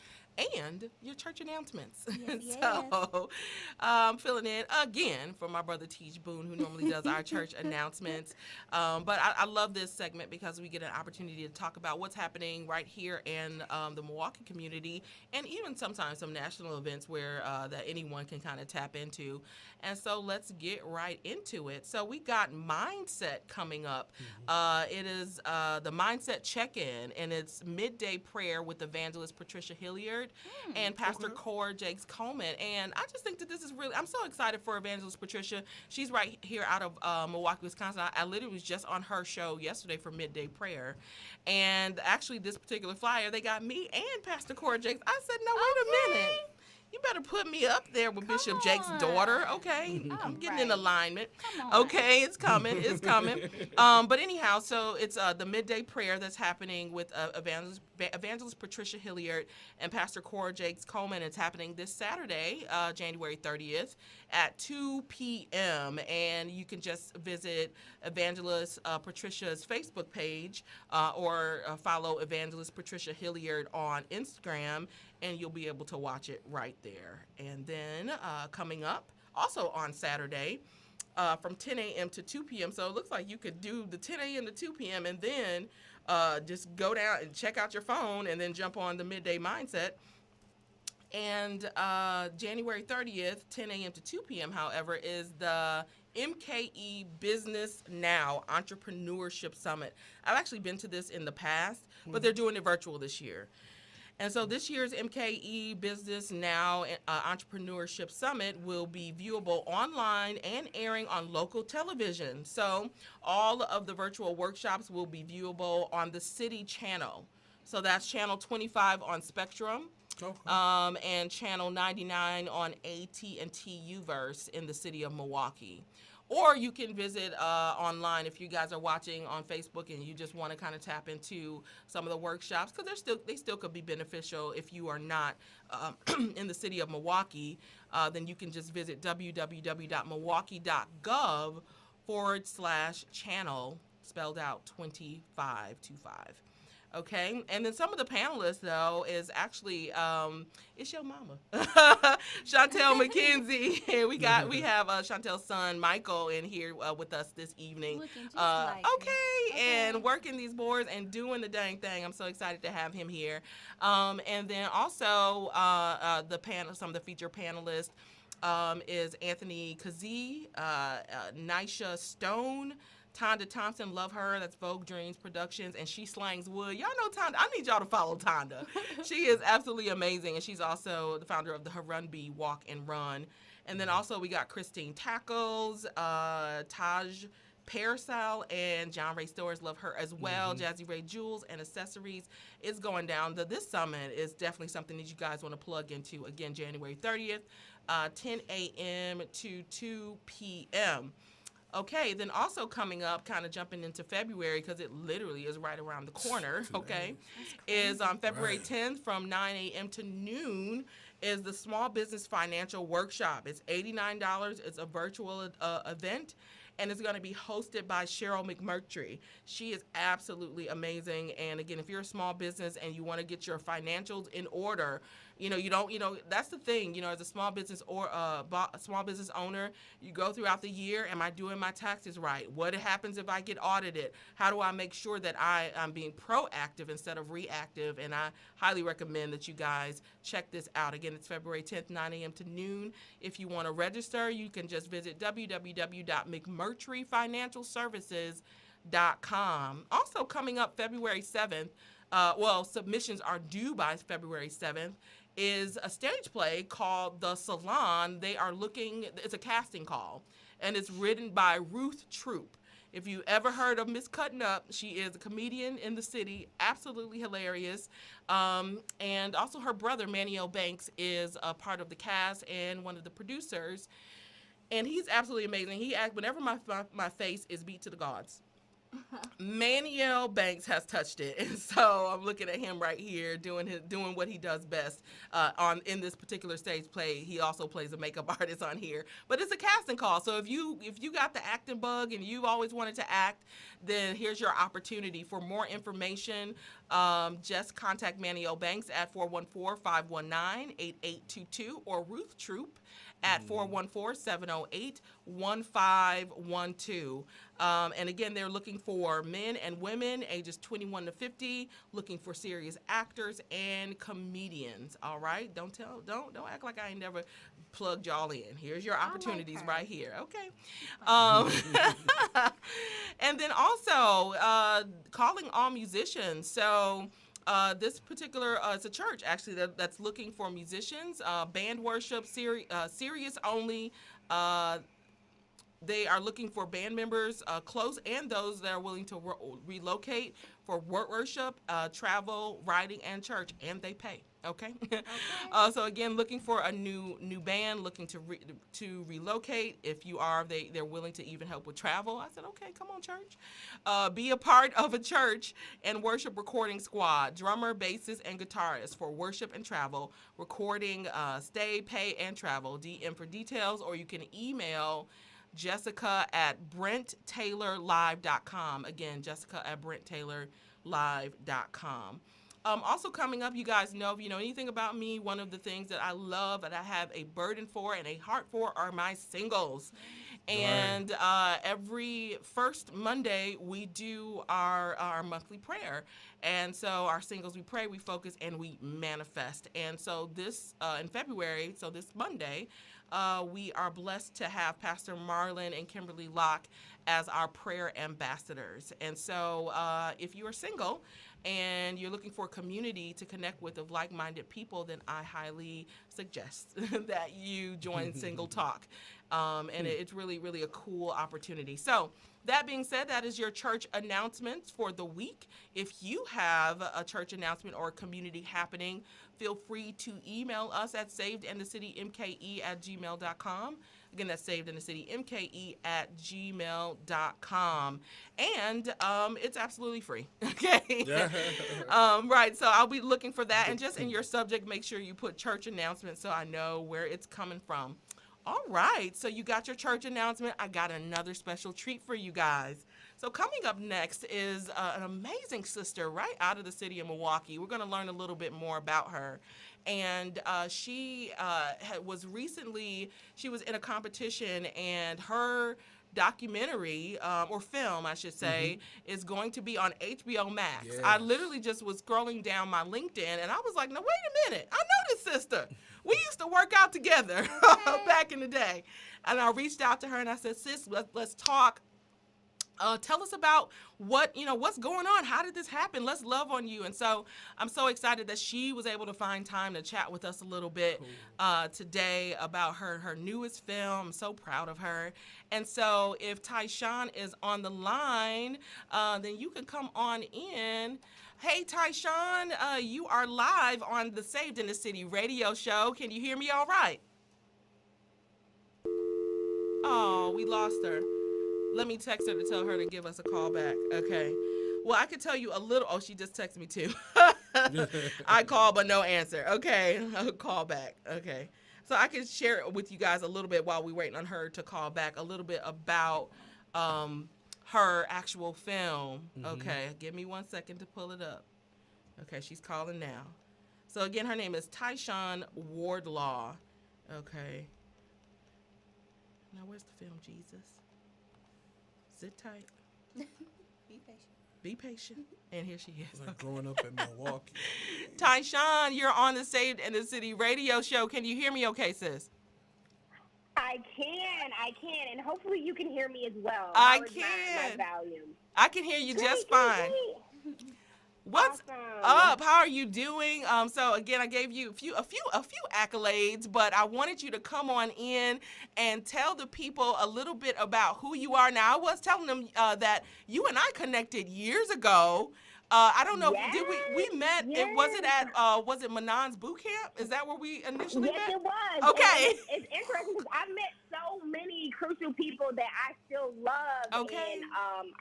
and your church announcements. Yes, So I'm filling in again for my brother Teach Boone, who normally does our church announcements. But I love this segment because we get an opportunity to talk about what's happening right here in the Milwaukee community, and even sometimes some national events where that anyone can kind of tap into. And so let's get right into it. So we got Mindset coming up. It is the Mindset Check-In, and it's midday prayer with evangelist Patricia Hilliard and Pastor Cora Jakes Coleman. And I just think that this is really, I'm so excited for evangelist Patricia. She's right here out of Milwaukee, Wisconsin. I literally was just on her show yesterday for midday prayer. And actually, this particular flyer, they got me and Pastor Cora Jakes. I said, no, wait a minute. You better put me up there with Bishop Jake's daughter, okay? I'm getting in alignment. Okay, it's coming, it's coming. But anyhow, so it's the midday prayer that's happening with evangelist Patricia Hilliard and Pastor Cora Jakes Coleman. It's happening this Saturday, January 30th at 2 p.m. And you can just visit Evangelist Patricia's Facebook page or follow Evangelist Patricia Hilliard on Instagram, and you'll be able to watch it right there. And then coming up, also on Saturday, from 10 a.m. to 2 p.m. So it looks like you could do the 10 a.m. to 2 p.m. and then just go down and check out your phone and then jump on the Midday Mindset. And January 30th, 10 a.m. to 2 p.m., however, is the MKE Business Now Entrepreneurship Summit. I've actually been to this in the past, but they're doing it virtual this year. And so this year's MKE Business Now Entrepreneurship Summit will be viewable online and airing on local television. So all of the virtual workshops will be viewable on the City channel. So that's channel 25 on Spectrum. And channel 99 on AT&T Uverse in the city of Milwaukee. Or you can visit online if you guys are watching on Facebook and you just want to kind of tap into some of the workshops, because they still could be beneficial if you are not in the city of Milwaukee. Then you can just visit www.milwaukee.gov/channel, spelled out 2525. Okay, and then some of the panelists, though, is actually it's your mama, Chantel McKenzie, and we have Chantel's son Michael in here with us this evening. And working these boards and doing the dang thing. I'm so excited to have him here. And then also some of the featured panelists is Anthony Kazee, Nisha Stone, Tonda Thompson, love her. That's Vogue Dreams Productions, and She Slangs Wood. Y'all know Tonda. I need y'all to follow Tonda. She is absolutely amazing, and she's also the founder of the Harunbi Walk and Run. And then also we got Christine Tackles, Taj Parasol, and John Ray Stores, love her as well. Jazzy Ray Jewels and Accessories is going down. This summit is definitely something that you guys want to plug into. Again, January 30th, 10 a.m. to 2 p.m. Okay, then also coming up, kind of jumping into February, because it literally is right around the corner, okay, is on February 10th from 9 a.m. to noon is the Small Business Financial Workshop. It's $89. It's a virtual event, and it's going to be hosted by Cheryl McMurtry. She is absolutely amazing. And again, if you're a small business and you want to get your financials in order, that's the thing, as a small business or small business owner, you go throughout the year, am I doing my taxes right? What happens if I get audited? How do I make sure that I'm being proactive instead of reactive? And I highly recommend that you guys check this out. Again, it's February 10th, 9 a.m. to noon. If you want to register, you can just visit www.mcmurtryfinancialservices.com. Also coming up February 7th, submissions are due by February 7th, is a stage play called The Salon. It's a casting call, and it's written by Ruth Troop. If you ever heard of Miss Cutting Up, she is a comedian in the city, absolutely hilarious. And also her brother, Manio Banks, is a part of the cast and one of the producers. And he's absolutely amazing. Whenever my face is beat to the gods. Maniel Banks has touched it, and so I'm looking at him right here doing what he does best in this particular stage play. He also plays a makeup artist on here, but it's a casting call. So if you got the acting bug and you've always wanted to act, then here's your opportunity. For more information, just contact Maniel Banks at 414-519-8822 or Ruth Troop at 414-708-1512. And again, they're looking for men and women ages 21 to 50, looking for serious actors and comedians. All right, don't act like I ain't never plugged y'all in. Here's your opportunities right here. Okay. And then also calling all musicians. So this particular, it's a church actually that's looking for musicians, band worship, serious only. They are looking for band members, close and those that are willing to relocate for worship, travel, writing, and church, and they pay. Okay. So again, looking for a new band, looking to relocate. If you are, they're willing to even help with travel. I said, okay, come on, church. Be a part of a church and worship recording squad, drummer, bassist, and guitarist for worship and travel, recording, stay, pay, and travel. DM for details, or you can email Jessica at BrentTaylorLive.com. Again, Jessica at BrentTaylorLive.com. Also coming up, you guys know, if you know anything about me, one of the things that I love and I have a burden for and a heart for are my singles. And every first Monday, we do our monthly prayer. And so our singles, we pray, we focus, and we manifest. And so this, in February, so this Monday, we are blessed to have Pastor Marlon and Kimberly Locke as our prayer ambassadors. And so if you are single and you're looking for a community to connect with of like-minded people, then I highly suggest that you join Single Talk. And it's really, really a cool opportunity. So that being said, that is your church announcements for the week. If you have a church announcement or a community happening, feel free to email us at savedinthecitymke@gmail.com. Again, that's savedinthecitymke@gmail.com. And it's absolutely free. Okay. Right. So I'll be looking for that. And just in your subject, make sure you put church announcement so I know where it's coming from. All right. So you got your church announcement. I got another special treat for you guys. So coming up next is an amazing sister right out of the city of Milwaukee. We're going to learn a little bit more about her. And she was recently in a competition, and her documentary, or film, I should say, is going to be on HBO Max. Yes. I literally just was scrolling down my LinkedIn, and I was like, no, wait a minute. I know this sister. We used to work out together back in the day. And I reached out to her, and I said, sis, let's talk. Tell us about what's going on. How did this happen? Let's love on you. And so I'm so excited that she was able to find time to chat with us a little bit today about her newest film. I'm so proud of her. And so if Tyshawn is on the line, then you can come on in. Hey, Tyshawn, you are live on the Saved in the City radio show. Can you hear me all right? Oh, we lost her. Let me text her to tell her to give us a call back. Okay. Well, I could tell you a little. Oh, she just texted me too. I called, but no answer. Okay. I'll call back. Okay. So I can share it with you guys a little bit while we're waiting on her to call back, a little bit about her actual film. Okay. Give me 1 second to pull it up. Okay. She's calling now. So again, her name is Tyshawn Wardlaw. Okay. Now, where's the film, Jesus? Sit tight. Be patient. Be patient. And here she is. Like growing up in Milwaukee. Tyshawn, you're on the Saved in the City radio show. Can you hear me okay, sis? I can, and hopefully you can hear me as well. I can. My volume. I can hear you just fine. What's up? How are you doing? So again, I gave you a few accolades, but I wanted you to come on in and tell the people a little bit about who you are. Now, I was telling them that you and I connected years ago I don't know. Yes. Did we met? Yes. Was it Manon's boot camp? Is that where we initially met? Yes, it was. Okay. It's interesting because I've met so many crucial people that I still love and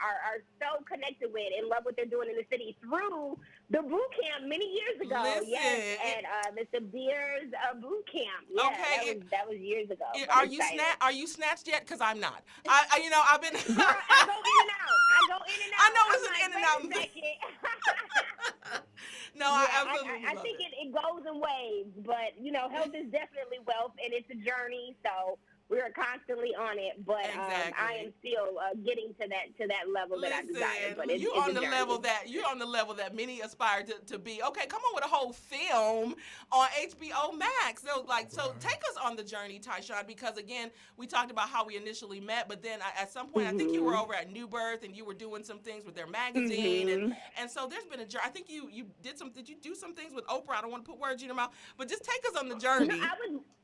are so connected with and love what they're doing in the city through the boot camp many years ago. Listen, yes, at the Beers boot camp. Yeah, okay, that was years ago. Are you snatched yet? Because I'm not. I've been. Girl, I go in and out. I know it's an in and out. No, yeah, I absolutely I think it goes in waves, but health is definitely wealth, and it's a journey. So we're constantly on it, but exactly. I am still getting to that level that I desire. But you're on the level that many aspire to be. Okay, come on with a whole film on HBO Max. So take us on the journey, Tyshawn, because again, we talked about how we initially met, but then at some point, I think you were over at New Birth and you were doing some things with their magazine, and so there's been a journey. I think you did some. Did you do some things with Oprah? I don't want to put words in your mouth, but just take us on the journey.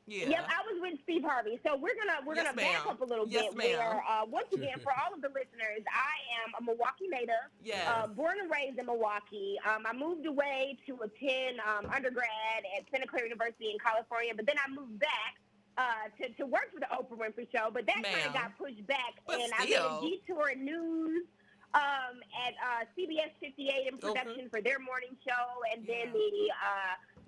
Yep, I was with Steve Harvey. So we're gonna back up a little bit. Where once again, for all of the listeners, I am a Milwaukee native. Born and raised in Milwaukee. I moved away to attend undergrad at Santa Clara University in California, but then I moved back to work for the Oprah Winfrey Show. But that kind of got pushed back, and I did a detour in news at CBS 58 in production for their morning show, and then the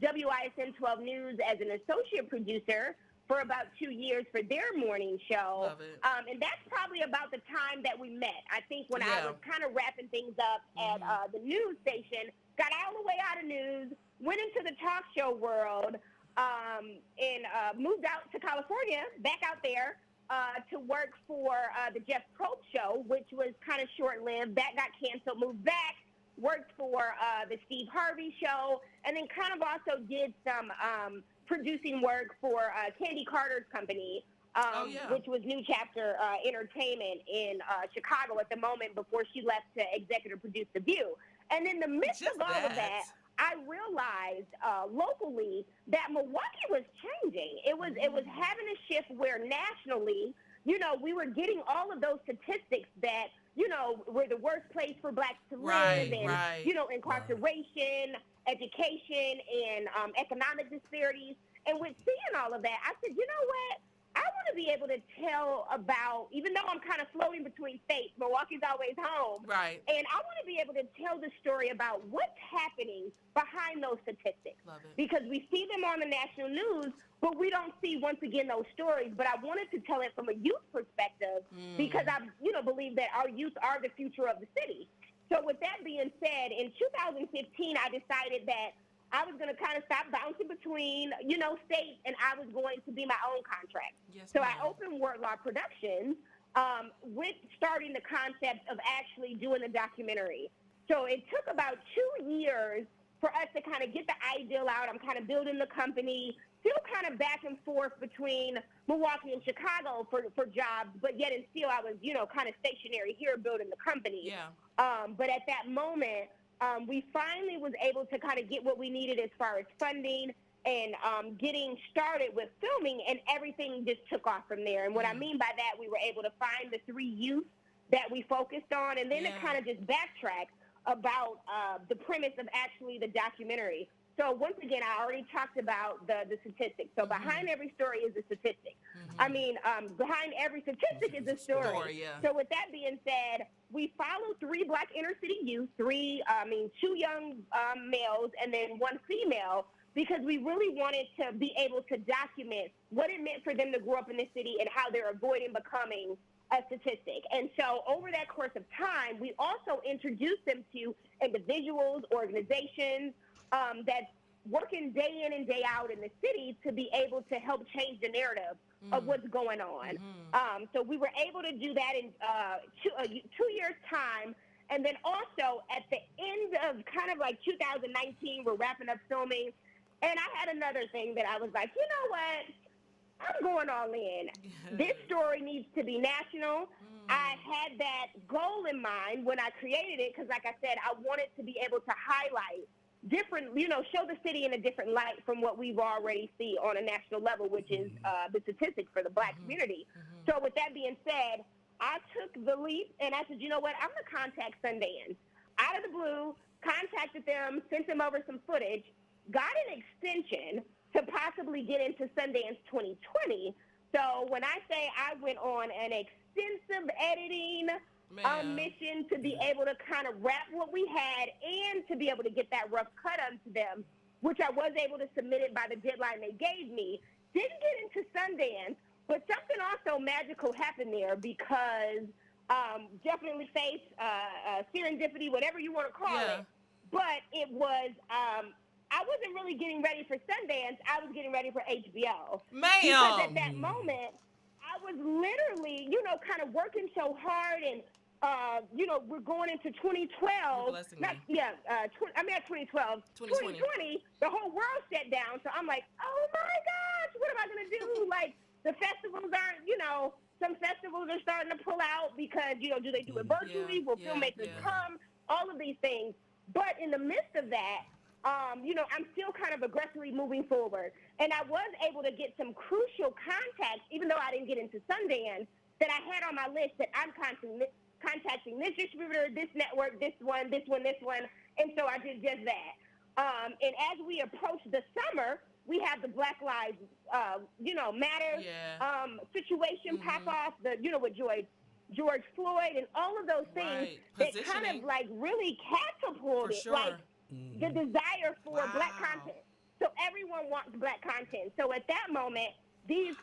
WISN 12 News as an associate producer for about 2 years for their morning show. Love it. And that's probably about the time that we met. I think when I was kind of wrapping things up at the news station, got all the way out of news, went into the talk show world, and moved out to California, back out there, to work for the Jeff Probst Show, which was kind of short-lived. That got canceled, moved back, worked for the Steve Harvey Show, and then kind of also did some producing work for Candy Carter's company, which was New Chapter Entertainment in Chicago at the moment before she left to executive produce The View. And in the midst of all of that, I realized locally that Milwaukee was changing. It was having a shift where nationally, we were getting all of those statistics that, we're the worst place for blacks to live, and, incarceration, education, and economic disparities. And with seeing all of that, I said, you know what? I want to be able to tell about, even though I'm kind of floating between states, Milwaukee's always home. Right. And I want to be able to tell the story about what's happening behind those statistics. Love it. Because we see them on the national news, but we don't see, once again, those stories. But I wanted to tell it from a youth perspective because I, believe that our youth are the future of the city. So with that being said, in 2015, I decided that I was going to kind of stop bouncing between, states, and I was going to be my own contract. Yes, so I opened Word Law Productions with starting the concept of actually doing the documentary. So it took about 2 years for us to kind of get the ideal out. I'm kind of building the company, still kind of back and forth between Milwaukee and Chicago for jobs, but yet and still I was, kind of stationary here building the company. Yeah. But at that moment, we finally was able to kind of get what we needed as far as funding and getting started with filming, and everything just took off from there. And what I mean by that, we were able to find the 3 youth that we focused on, and then to kind of just backtrack about the premise of actually the documentary. So once again, I already talked about the statistics. So behind every story is a statistic. I mean, behind every statistic is a story. So with that being said, we followed 3 black inner city youth, 2 young males, and then 1 female, because we really wanted to be able to document what it meant for them to grow up in the city and how they're avoiding becoming a statistic. And so over that course of time, we also introduced them to individuals, organizations, that's working day in and day out in the city to be able to help change the narrative of what's going on. So we were able to do that in 2 years' time. And then also at the end of kind of like 2019, we're wrapping up filming. And I had another thing that I was like, you know what? I'm going all in. This story needs to be national. I had that goal in mind when I created it because, like I said, I wanted to be able to highlight different, show the city in a different light from what we've already see on a national level, which is the statistics for the black community. So with that being said, I took the leap and I said, you know what, I'm going to contact Sundance. out of the blue, contacted them, sent them over some footage, got an extension to possibly get into Sundance 2020. So when I say I went on an extensive editing mission to be able to kind of wrap what we had and to be able to get that rough cut onto them, which I was able to submit it by the deadline they gave me, didn't get into Sundance, but something also magical happened there because definitely faced serendipity, whatever you want to call it. But it was, I wasn't really getting ready for Sundance. I was getting ready for HBO. Because at that moment, I was literally, kind of working so hard and, we're going into 2012. At 2012. 2020, the whole world shut down. So I'm like, oh my gosh, what am I going to do? Like, the festivals aren't, some festivals are starting to pull out because, do they do it virtually? Will filmmakers come? All of these things. But in the midst of that, I'm still kind of aggressively moving forward. And I was able to get some crucial contacts, even though I didn't get into Sundance, that I had on my list that I'm contacting this distributor, this network, this one. And so I did just that. And as we approach the summer, we have the Black Lives, Matter situation pop off, with George Floyd and all of those things that kind of like really catapulted the desire for Black content. So everyone wants Black content. So at that moment, these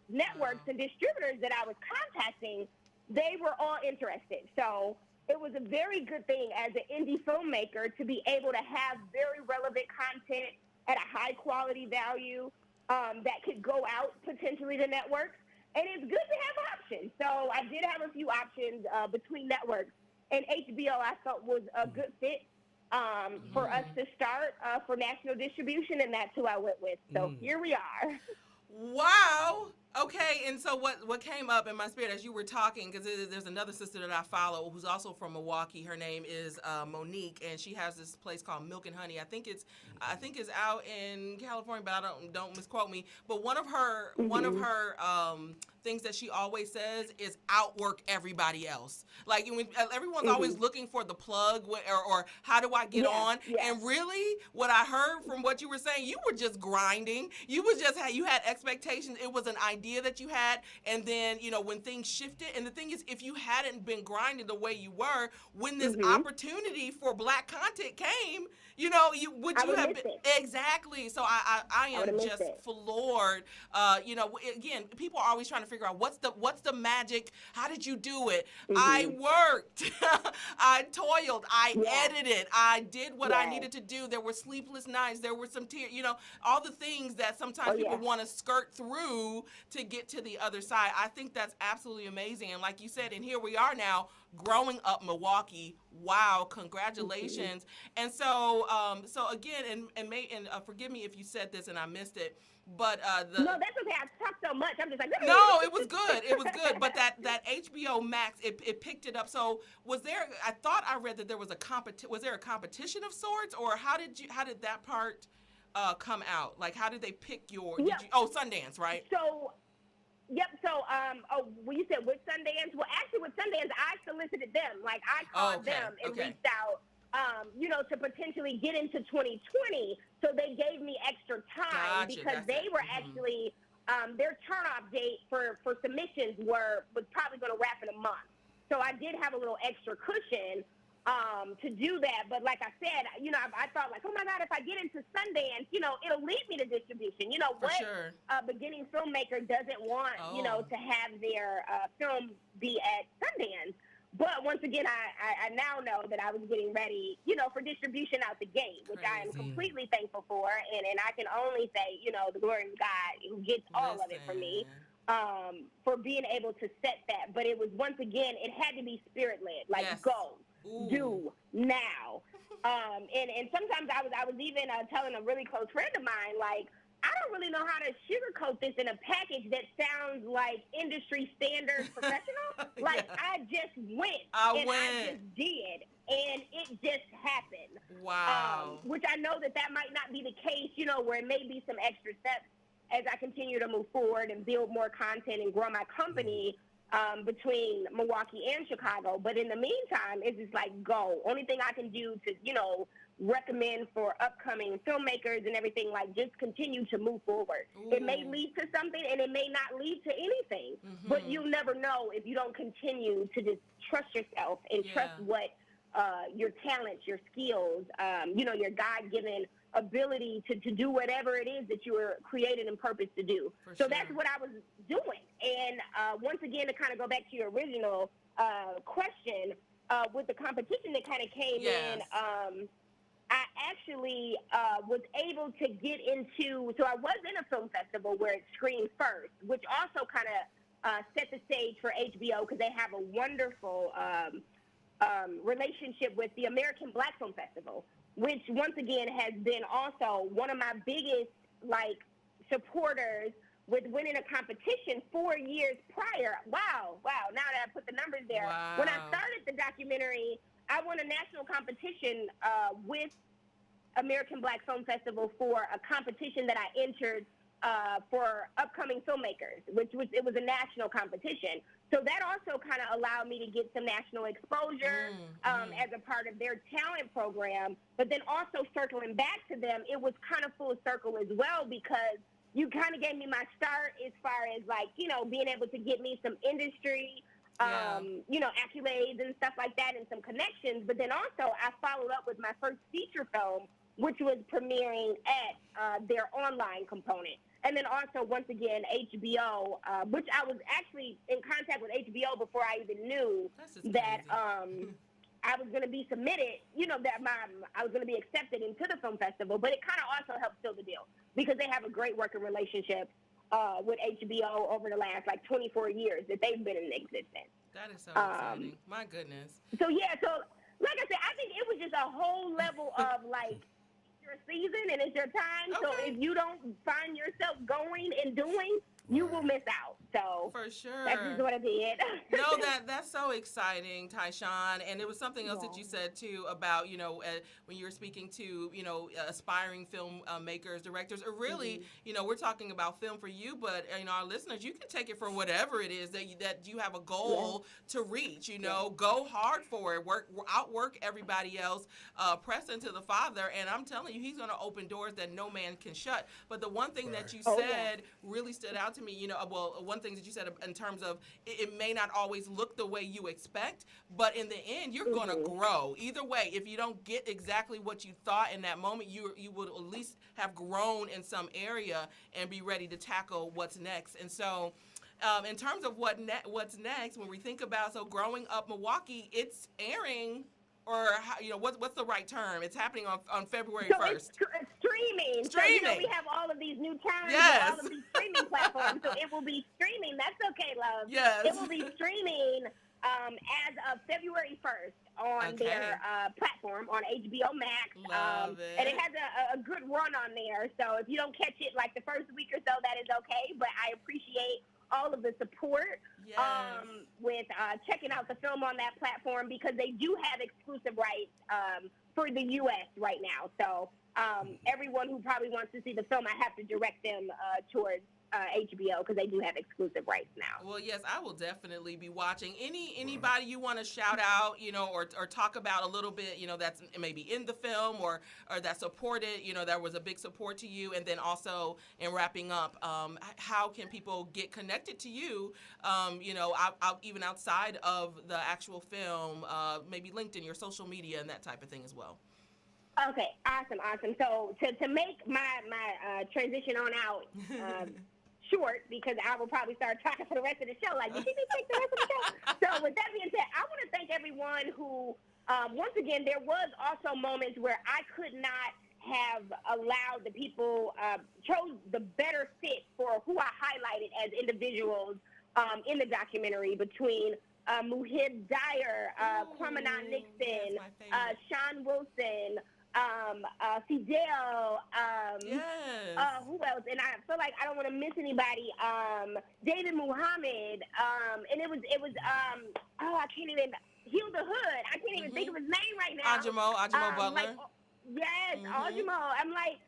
networks and distributors that I was contacting, they were all interested. So it was a very good thing as an indie filmmaker to be able to have very relevant content at a high quality value that could go out potentially to networks. And it's good to have options. So I did have a few options between networks. And HBO I thought was a good fit for us to start for national distribution, and that's who I went with. So here we are. Wow. Okay, and so what came up in my spirit as you were talking, because there's another sister that I follow who's also from Milwaukee. Her name is Monique, and she has this place called Milk and Honey. I think it's out in California, but don't misquote me. But one of her things that she always says is outwork everybody else. Like everyone's always looking for the plug or how do I get on? And really, what I heard from what you were saying, you were just grinding. You had expectations. It was an idea that you had, and then when things shifted. And the thing is, if you hadn't been grinding the way you were, when this opportunity for Black content came, you have been exactly. So I am just floored. Again, people are always trying to figure out what's the magic. How did you do it? I worked, I toiled, I edited, I did what I needed to do. There were sleepless nights. There were some tears. All the things that sometimes people want to skirt through to get to the other side. I think that's absolutely amazing. And like you said, and here we are now, growing up Milwaukee. Wow, congratulations. And so again, and forgive me if you said this and I missed it, but no, that's okay. I talked so much. I'm just like, no, it was good. It was good. But that HBO Max, it picked it up. So I thought I read that there was was there a competition of sorts, or how did that part come out? Like, how did they pick Sundance, right? So. Yep. So, when you said with Sundance, well, actually with Sundance, I solicited them. Like, I called them and reached out, to potentially get into 2020. So they gave me extra time because they were actually, their turn-off date for submissions was probably going to wrap in a month. So I did have a little extra cushion to do that. But like I said, I thought like, oh my God, if I get into Sundance, it'll lead me to distribution. Beginning filmmaker doesn't want, to have their film be at Sundance. But once again, I now know that I was getting ready, for distribution out the gate, which I am completely thankful for. And I can only say, the glory of God who gets all of it from me. For being able to set that. But it was, once again, it had to be spirit-led. Like, go. Do now. And sometimes I was even telling a really close friend of mine, like, I don't really know how to sugarcoat this in a package that sounds like industry standard professional. Like, I just went. I just did. And it just happened. Wow. Which I know that might not be the case, where it may be some extra steps as I continue to move forward and build more content and grow my company. between Milwaukee and Chicago. But in the meantime, it's just like, go. Only thing I can do to, recommend for upcoming filmmakers and everything, like, just continue to move forward. Ooh. It may lead to something and it may not lead to anything, but you'll never know if you don't continue to just trust yourself and trust what your talents, your skills, your God-given ability to do whatever it is that you were created and purposed to do. That's what I was doing. And once again, to kind of go back to your original question, with the competition that kind of came in, I actually was able to get into, so I was in a film festival where it screened first, which also kind of set the stage for HBO because they have a wonderful relationship with the American Black Film Festival, which once again has been also one of my biggest supporters with winning a competition 4 years prior. Wow. Now that I put the numbers there. Wow. When I started the documentary, I won a national competition with American Black Film Festival for a competition that I entered for upcoming filmmakers, it was a national competition. So that also kind of allowed me to get some national exposure as a part of their talent program. But then also circling back to them, it was kind of full circle as well because you kind of gave me my start as far as being able to get me some industry, accolades and stuff like that and some connections. But then also I followed up with my first feature film, which was premiering at their online component. And then also, once again, HBO, which I was actually in contact with HBO before I even knew that I was going to be submitted, that I was going to be accepted into the film festival. But it kind of also helped seal the deal because they have a great working relationship with HBO over the last 24 years that they've been in existence. That is so exciting. My goodness. So, yeah, like I said, I think it was just a whole level of your season and it's your time. Okay. So if you don't find yourself going and doing, you will miss out. So for sure, that's just what I did. No, that's so exciting, Tyshawn. And it was something else that you said too about when you were speaking to aspiring film makers, directors, or really we're talking about film for you, but our listeners, you can take it for whatever it is that you have a goal to reach. Go hard for it, outwork everybody else, press into the Father, and I'm telling you, He's going to open doors that no man can shut. But the one thing that you said really stood out to me. One thing that you said in terms of it may not always look the way you expect, but in the end, you're going to grow. Either way, if you don't get exactly what you thought in that moment, you would at least have grown in some area and be ready to tackle what's next. And so, in terms of what's next, when we think about Growing Up Milwaukee, it's airing. Or what's the right term? It's happening on February 1st. It's streaming. Streaming. So, we have all of these new terms, yes. all of these streaming platforms. So it will be streaming. That's okay, love. Yes. It will be streaming as of February 1st on their platform on HBO Max. Love it. And it has a good run on there. So if you don't catch it the first week or so, that is okay. But I appreciate all of the support with checking out the film on that platform because they do have exclusive rights for the U.S. right now. So everyone who probably wants to see the film, I have to direct them towards HBO because they do have exclusive rights now. Well, yes, I will definitely be watching. Anybody you want to shout out, or talk about a little bit, that's maybe in the film or that supported, that was a big support to you. And then also in wrapping up, how can people get connected to you, even outside of the actual film, maybe LinkedIn, your social media and that type of thing as well? Okay, awesome. So to make my transition on out short, because I will probably start talking for the rest of the show. Did you take the rest of the show? So with that being said, I want to thank everyone who, once again, there was also moments where I could not have allowed the people, chose the better fit for who I highlighted as individuals in the documentary between Muhib Dyer, Kwame Nixon, Sean Wilson, Fidel, who else? And I feel like I don't want to miss anybody. David Muhammad, and it was I can't even Heal the Hood. I can't even think of his name right now. Ajimo Butler. Ajimo. I'm like,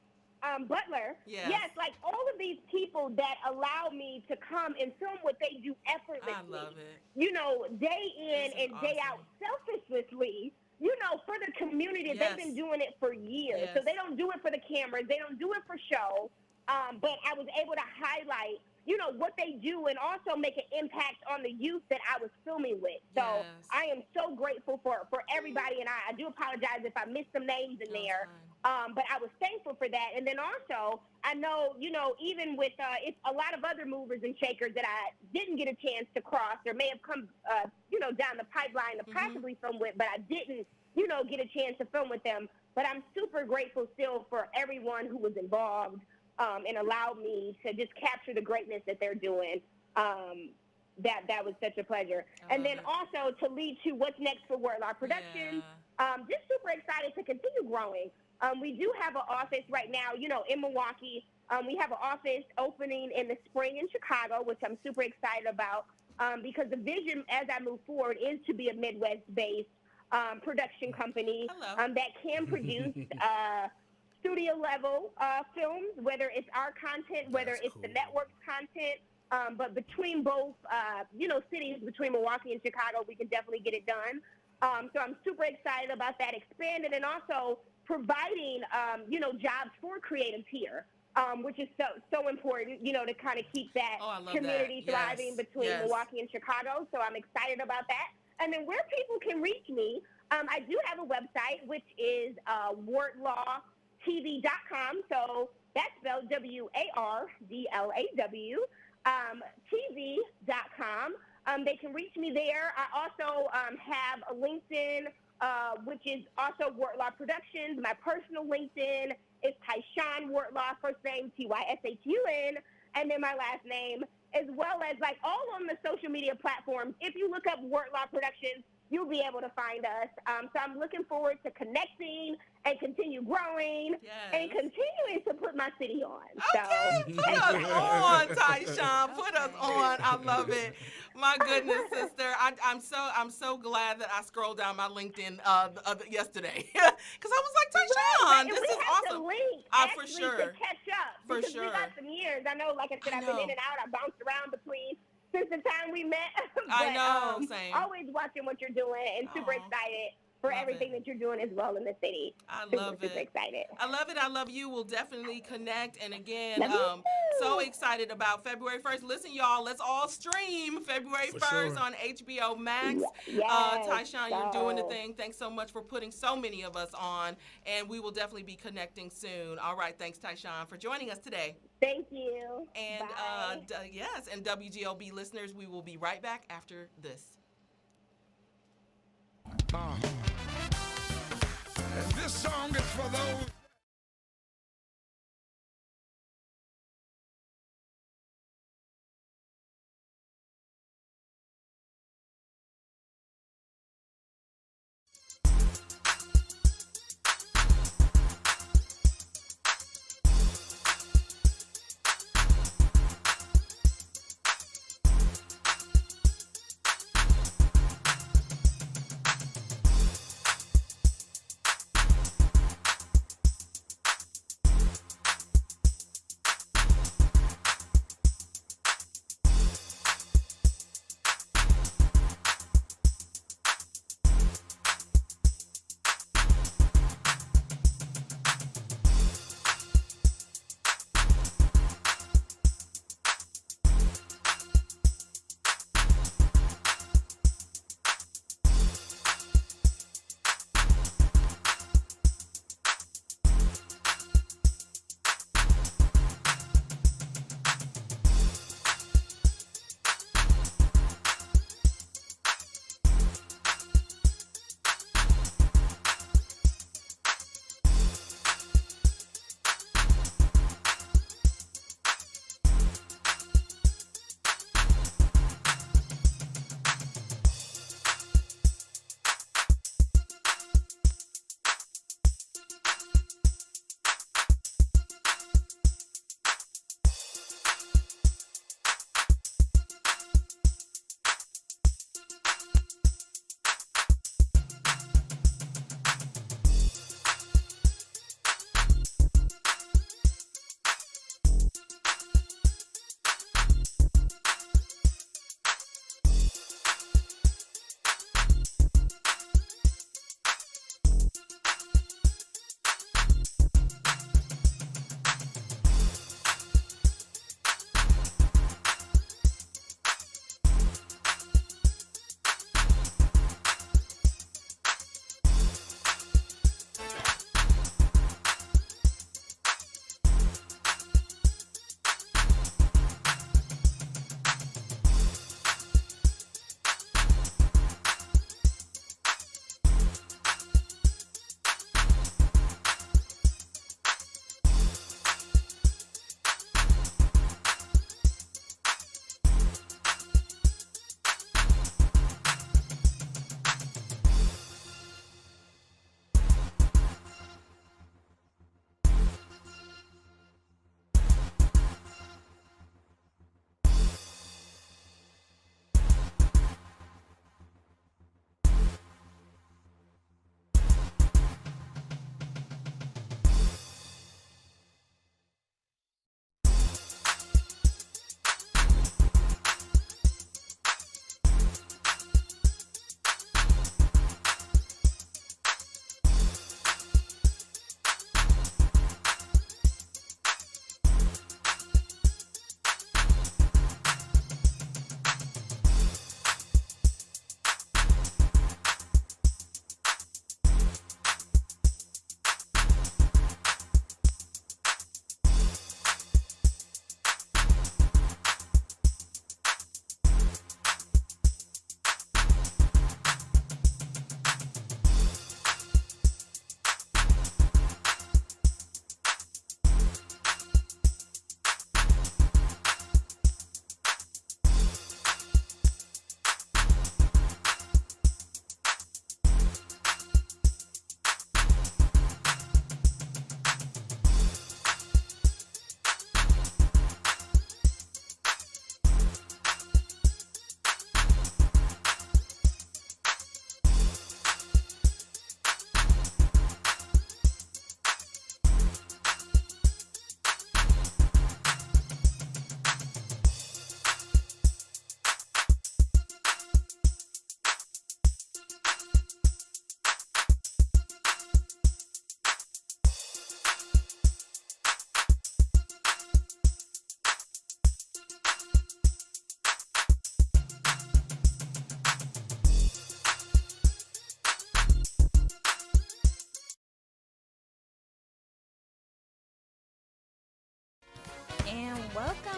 Butler. Yes, like all of these people that allow me to come and film what they do effortlessly. I love it. You know, day in and day out, selflessly. You know, for the community, they've been doing it for years. So they don't do it for the cameras. They don't do it for show. But I was able to highlight, you know, what they do and also make an impact on the youth that I was filming with. So I am so grateful for everybody. And I do apologize if I missed some names in there. But I was thankful for that. And then also, I know, you know, even with it's a lot of other movers and shakers that I didn't get a chance to cross or may have come, you know, down the pipeline to possibly film with, but I didn't, you know, get a chance to film with them. But I'm super grateful still for everyone who was involved. And allowed me to just capture the greatness that they're doing. That was such a pleasure. And then also to lead to what's next for Wordlaw Productions. Just super excited to continue growing. We do have an office right now, you know, in Milwaukee. We have an office opening in the spring in Chicago, which I'm super excited about because the vision as I move forward is to be a Midwest-based production company that can produce studio level films, whether it's our content, whether it's the network's content, but between both, you know, cities, between Milwaukee and Chicago, we can definitely get it done. So I'm super excited about that expanding and also providing, you know, jobs for creatives here, which is so important, you know, to kind of keep that community thriving between Milwaukee and Chicago. So I'm excited about that. And then where people can reach me, I do have a website, which is wordlawtv.com. So that's spelled WARDLAW, TV.com. They can reach me there. I also have a LinkedIn, which is also Wordlaw Productions. My personal LinkedIn is Tyshawn Wordlaw, first name TYSHUN, and then my last name, as well as like all on the social media platforms. If you look up Wordlaw Productions, you'll be able to find us. So I'm looking forward to connecting and continue growing and continuing to put my city on. Okay, put us on, Tyshawn. Put us on. I love it. My goodness, sister. I'm so glad that I scrolled down my LinkedIn yesterday because I was like, Tyshawn, this is awesome. Link, for sure. To catch up. For because sure. We got some years. I know, like I said, I've been in and out. I bounced around between since the time we met. But, I know, same. Always watching what you're doing and super excited for everything that you're doing as well in the city. I love it. Super excited. I love it. I love you. We'll definitely connect. And again, so excited about February 1st. Listen, y'all, let's all stream February 1st on HBO Max. Tyshawn, you're doing the thing. Thanks so much for putting so many of us on. And we will definitely be connecting soon. All right. Thanks, Tyshawn, for joining us today. Thank you. And yes, and WGLB listeners, we will be right back after this. And this song is for those.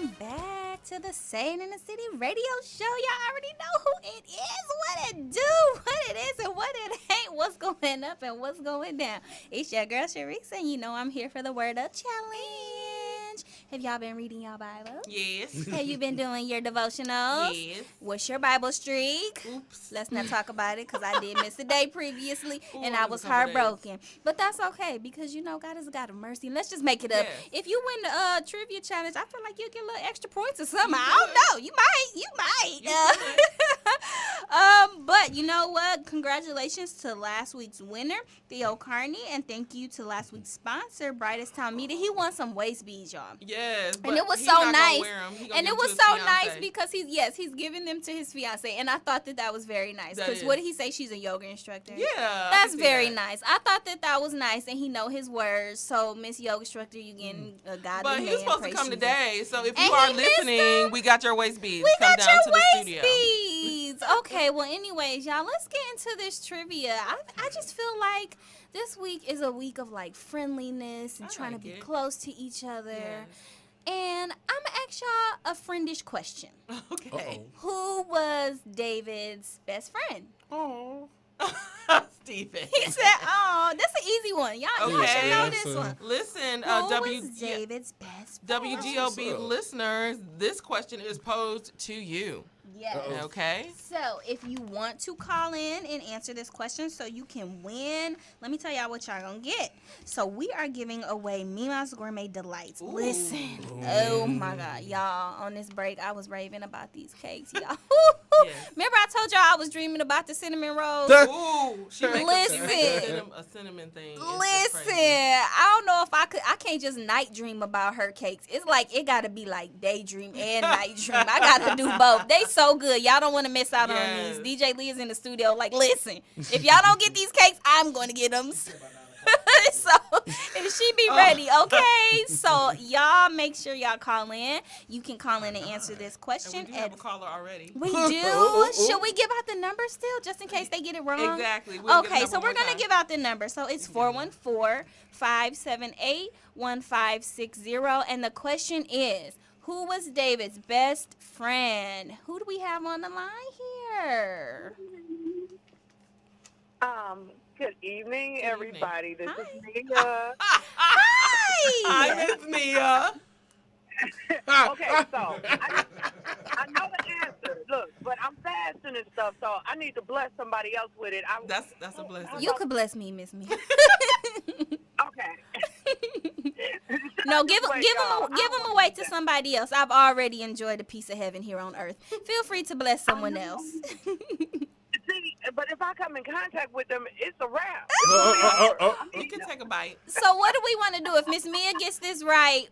welcome back to the Sane in the City radio show. Y'all already know who it is, what it do, what it is, and what it ain't, what's going up and what's going down. It's your girl, Sharice, and you know I'm here for the Word Up Challenge. Have y'all been reading your Bible? Yes. Have you been doing your devotionals? Yes. What's your Bible streak? Oops. Let's not talk about it because I did miss a day previously and I was a couple heartbroken. But that's okay because, you know, God is a God of mercy. And let's just make it up. Yes. If you win the trivia challenge, I feel like you'll get a little extra points or something. I don't know. You might. But you know what? Congratulations to last week's winner, Theo Carney. And thank you to last week's sponsor, Brightest Town Media. He won some waist beads, y'all. Yes. And it was he's so not gonna nice. wear 'em. He gonna And give it 'em was to so his nice fiancé. because he's giving them to his fiance, and I thought that was very nice. That Because is. what did he say? She's a yoga instructor. Yeah. I That's can see very that. nice. I thought that was nice, and he know his words. So, Miss Yoga Instructor, you getting a godly But man. he was supposed to Praise come Jesus. today, so if And you are he missed listening, him. we got your waist beads. We Come got down your to the waist studio. beads. Okay, well, anyways, y'all, let's get into this trivia. I just feel like this week is a week of like friendliness and I trying like to be it. close to each other. Yes. And I'm gonna ask y'all a friendish question. Okay. Who was David's best friend? Oh. Stephen. He said, "Oh, that's an easy one. Y'all should Okay. know That's this a- one." Listen, Who was David's best friend? WGOB What's up? listeners, this question is posed to you. Yes. Uh-oh. Okay? So, if you want to call in and answer this question so you can win, let me tell y'all what y'all gonna get. So, we are giving away Mima's Gourmet Delights. Ooh. Listen. Oh my God. Y'all, on this break, I was raving about these cakes, y'all. Yes. Remember I told y'all I was dreaming about the cinnamon rolls? Ooh, she makes Listen. a cinnamon thing. It's just Listen, crazy. I don't know if I can't just night dream about her cakes. It's like it gotta be like daydream and night dream. I gotta do both. They so good. Y'all don't want to miss out Yes. on these. DJ Lee is in the studio like, listen, if y'all don't get these cakes, I'm going to get them. So if she be ready, okay? So y'all make sure y'all call in. You can call in and answer this And question. we do have a caller already. We do. Should we give out the number still, just in case they get it wrong? Exactly. We'll give the Okay, number so we're one going to time. give out the number. So it's 414-578-1560. And the question is, who was David's best friend? Who do we have on the line here? Good evening, everybody. This Hi. is Mia. Hi! Hi, Miss Mia. Okay, so I know the answer. Look, but I'm fasting and stuff, so I need to bless somebody else with it. That's a blessing. You could bless me, Miss Me. Okay. No, give them y'all. away to somebody else. I've already enjoyed a piece of heaven here on earth. Feel free to bless someone else. See, but if I come in contact with them, it's a wrap. You can take a bite. So what do we want to do? If Miss Mia gets this right,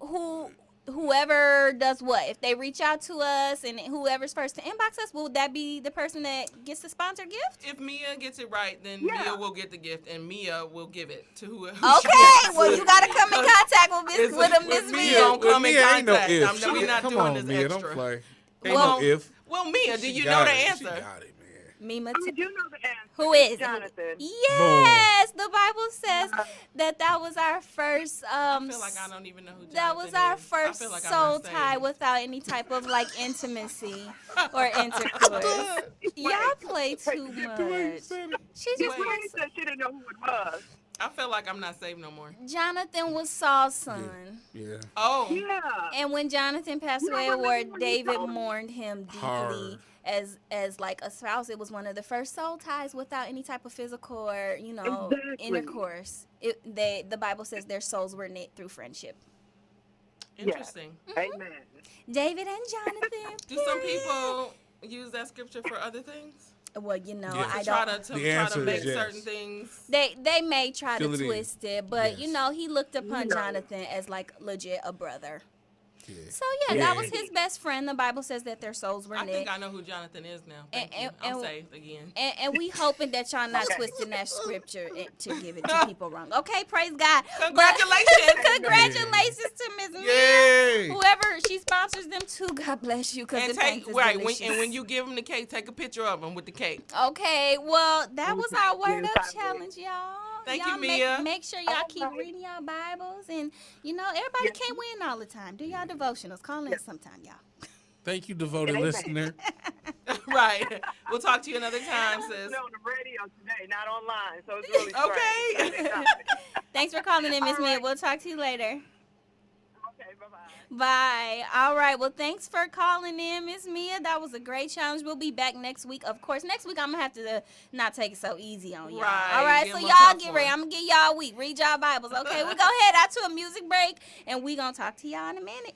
whoever does what? If they reach out to us and whoever's first to inbox us, will that be the person that gets the sponsor gift? If Mia gets it right, then Yeah. Mia will get the gift, and Mia will give it to whoever. Okay, well you gotta come in contact with It's Miss with Miss Mia. Mia. Don't come in Mia ain't no contact. if. We're not Come doing on, this Mia, extra. don't play. Ain't Well- no if. Well, Mia, do you She know got the it. answer? She got it, man. Mima, I do know the answer. who is Jonathan. Yes, the Bible says that was our first. I feel like I don't even know who Jonathan That was our is. I first feel like I'm soul not tie saved. without any type of like intimacy or intercourse. Y'all play too much. She just Wait. She said she didn't know who it was. I feel like I'm not saved no more. Jonathan was Saul's son. Yeah. Oh, Yeah. And when Jonathan passed You away don't at war, remember when he David told him? mourned him deeply Hard. as like a spouse. It was one of the first soul ties without any type of physical or Exactly. intercourse. The Bible says their souls were knit through friendship. interesting. Amen. David and Jonathan. Do some people use that scripture for other things? Well, Yeah. I Try don't. to The try answer to is make yes. certain things. They may try Fill to it in. twist it, but Yes. he looked upon No. Jonathan as like legit a brother. Yeah. So that was his best friend. The Bible says that their souls were I knit. think I know who Jonathan is now. Thank you. I'm saved again. And we hoping that y'all not twisting that scripture to give it to people wrong. Okay, praise God. Congratulations. Congratulations to Miss Mia. Yay! Whoever she sponsored sponsors them too. God bless you. And when you give them the cake, take a picture of them with the cake. Okay, well, that was our Word Up Challenge, y'all. Thank you, Mia. Make sure y'all keep reading y'all Bibles. And, everybody can't win all the time. Do y'all devotionals. Call in sometime, y'all. Thank you, devoted listener. Right. We'll talk to you another time, sis. On the radio today, not online, so it's really okay. Thanks for calling in, Miss Mia. We'll talk to you later. Okay, bye-bye. Bye. All right. Well, thanks for calling in, Miss Mia. That was a great challenge. We'll be back next week. Of course, next week I'm going to have to not take it so easy on y'all. Right. All right. So y'all get ready. I'm going to give y'all a week. Read y'all Bibles. Okay. We're going to head out to a music break, and we're going to talk to y'all in a minute.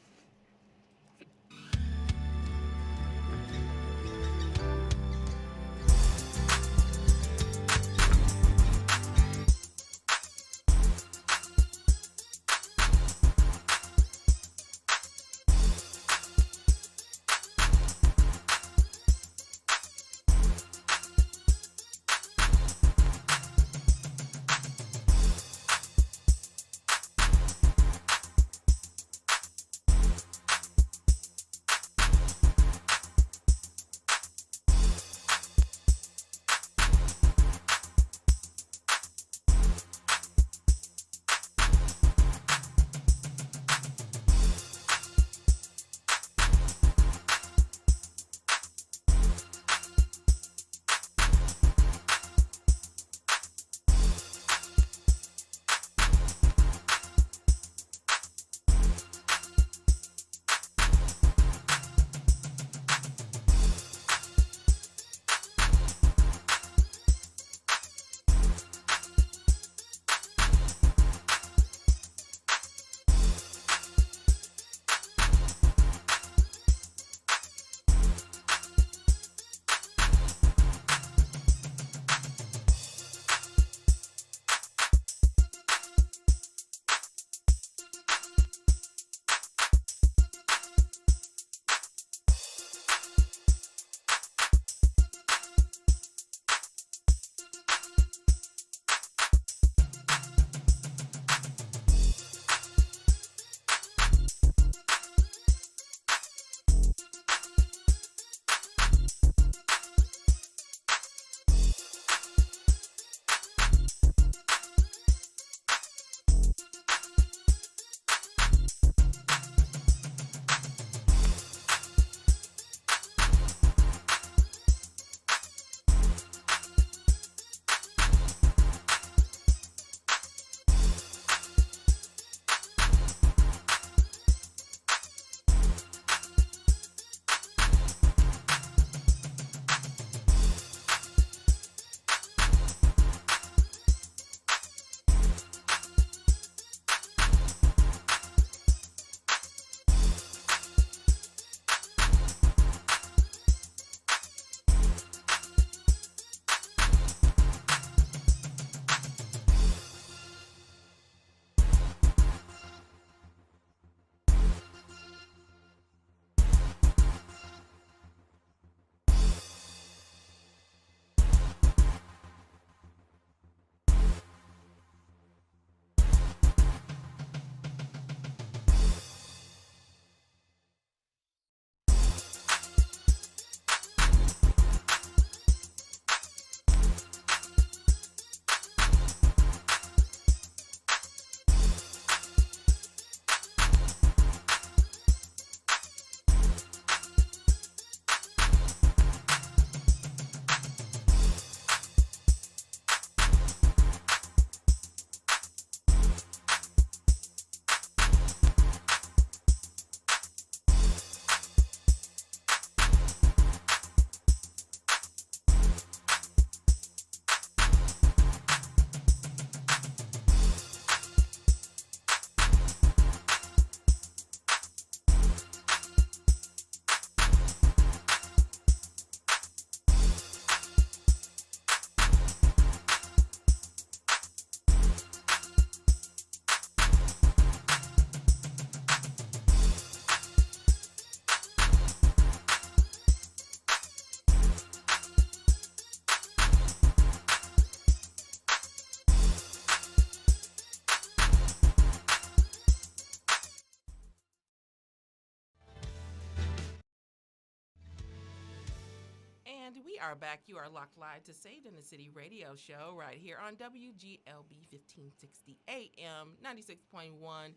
And we are back. You are locked live to Saved in the City radio show right here on WGLB 1560 AM, 96.1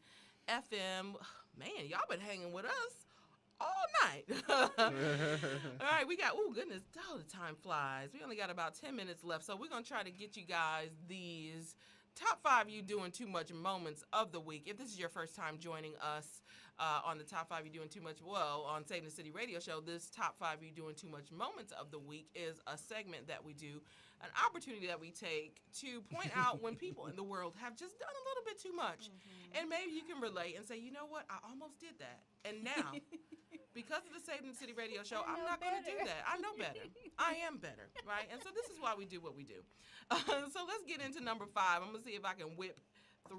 FM. Man, y'all been hanging with us all night. All right, we got, oh, goodness, the time flies. We only got about 10 minutes left, so we're going to try to get you guys these top 5 you doing too much moments of the week. If this is your first time joining us on the top 5 you doing too much, well, on Saving the City radio show, this top 5 you doing too much moments of the week is a segment that we do, an opportunity that we take to point out when people in the world have just done a little bit too much. And maybe you can relate and say, you know what, I almost did that. And now, because of the Saving the City radio show, I'm not going to do that. I know better. I am better, right? And so this is why we do what we do. So let's get into number 5. I'm going to see if I can whip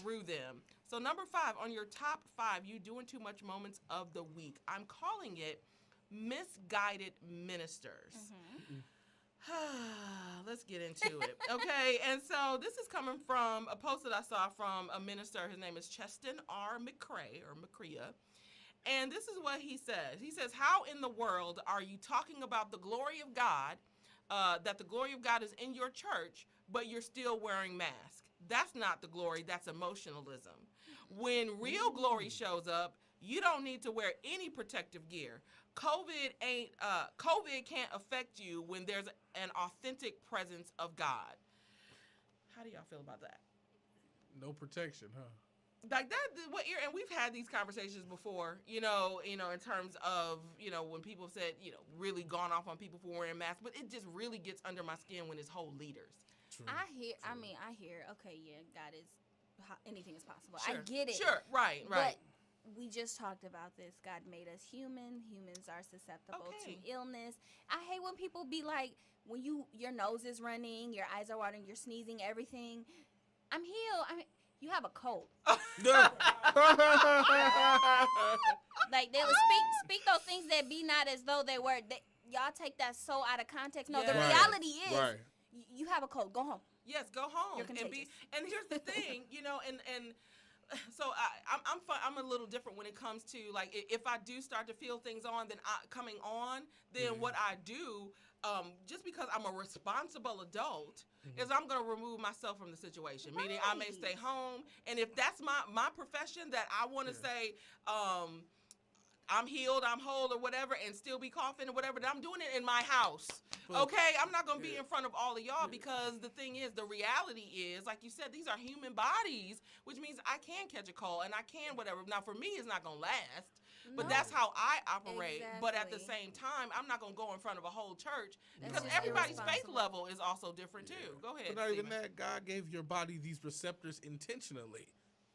through them. So number 5, on your top 5, you doing too much moments of the week. I'm calling it misguided ministers. Let's get into it. Okay, and so this is coming from a post that I saw from a minister. His name is Cheston R. McCrea, or McCrea. And this is what he says. He says, how in the world are you talking about the glory of God, that the glory of God is in your church, but you're still wearing masks? That's not the glory, that's emotionalism. When real glory shows up, you don't need to wear any protective gear. COVID can't affect you when there's an authentic presence of God. How do y'all feel about that? No protection, huh? Like that, and we've had these conversations before, you know, in terms of, when people said, really gone off on people for wearing masks, but it just really gets under my skin when it's whole leaders. True. I hear, okay, yeah, God is, anything is possible. Sure. I get it. Sure, right. But we just talked about this. God made us human. Humans are susceptible to illness. I hate when people be like, when your nose is running, your eyes are watering, you're sneezing, everything. I'm healed. You have a cold. Like they would speak those things that be not as though they were. Y'all take that so out of context. No, the reality is you have a cold. Go home. Yes, go home. And here's the thing, and so I'm a little different when it comes to, like, if I do start to feel things coming on, then what I do, just because I'm a responsible adult, is I'm going to remove myself from the situation. Right. Meaning I may stay home, and if that's my profession that I want to say, I'm healed, I'm whole, or whatever, and still be coughing or whatever, then I'm doing it in my house. Okay? I'm not going to be in front of all of y'all because the thing is, the reality is, like you said, these are human bodies, which means I can catch a cold and I can whatever. Now, for me, it's not going to last, but that's how I operate. Exactly. But at the same time, I'm not going to go in front of a whole church because everybody's faith level is also different too. Go ahead. But not even that, God gave your body these receptors intentionally.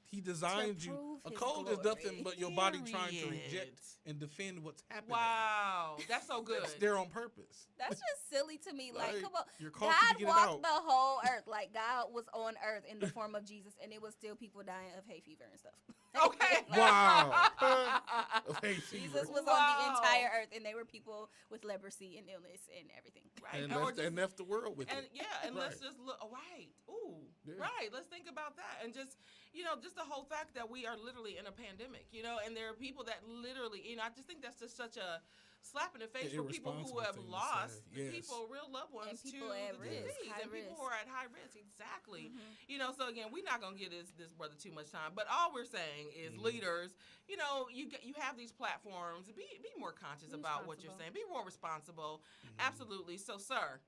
He designed you. A cold is nothing but your body trying to reject and defend what's happening. Wow, that's so good. It's there on purpose. That's just silly to me. Like, come on. God walked the whole earth. Like, God was on earth in the form of Jesus, and it was still people dying of hay fever and stuff. Okay. Wow. Of hay fever. Jesus was on the entire earth, and they were people with leprosy and illness and everything. Right. And left the world with it. Yeah, and let's just look. Right. Ooh. Yeah. Right. Let's think about that. And just, just the whole fact that we are literally in a pandemic, and there are people that literally, I just think that's just such a slap in the face for people who have lost people, real loved ones, to the disease, and people who are at high risk. Exactly. So again, we're not gonna give this brother too much time, but all we're saying is, leaders, you have these platforms. Be more conscious about what you're saying. Be more responsible. Absolutely. So, sir,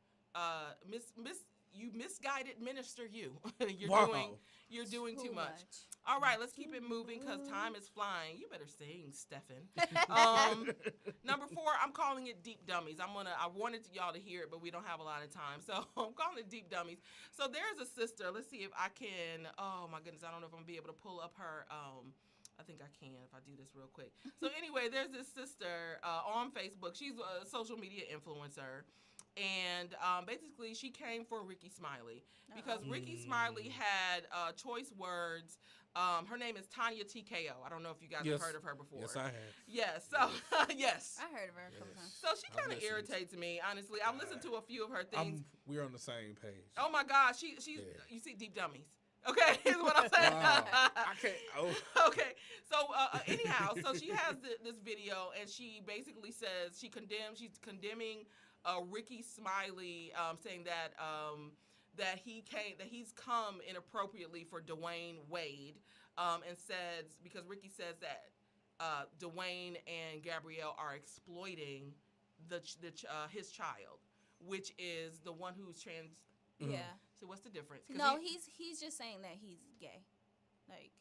you misguided minister, you're doing too much. All right, let's keep it moving because time is flying. You better sing, Stefan. Number 4, I'm calling it Deep Dummies. I wanted y'all to hear it, but we don't have a lot of time. So I'm calling it Deep Dummies. So there's a sister. Let's see if I can, oh my goodness, I don't know if I'm gonna be able to pull up her, I think I can if I do this real quick. So anyway, there's this sister on Facebook. She's a social media influencer. And basically, she came for Ricky Smiley because Ricky Smiley had choice words. Her name is Tanya TKO. I don't know if you guys have heard of her before. Yes, I have. Yes. So, yes. I heard of her a couple times. So she kind of irritates me, honestly. I've listened to a few of her things. We're on the same page. Oh, my God. She's you see, Deep Dummies. Okay, is what I'm saying. Wow. I can't. Oh. Okay, so anyhow, so she has this video, and she basically says she's condemning Ricky Smiley saying that that he's come inappropriately for Dwayne Wade, and says, because Ricky says that Dwayne and Gabrielle are exploiting his child, which is the one who's trans. Yeah. So what's the difference? No, he's just saying that he's gay. Like,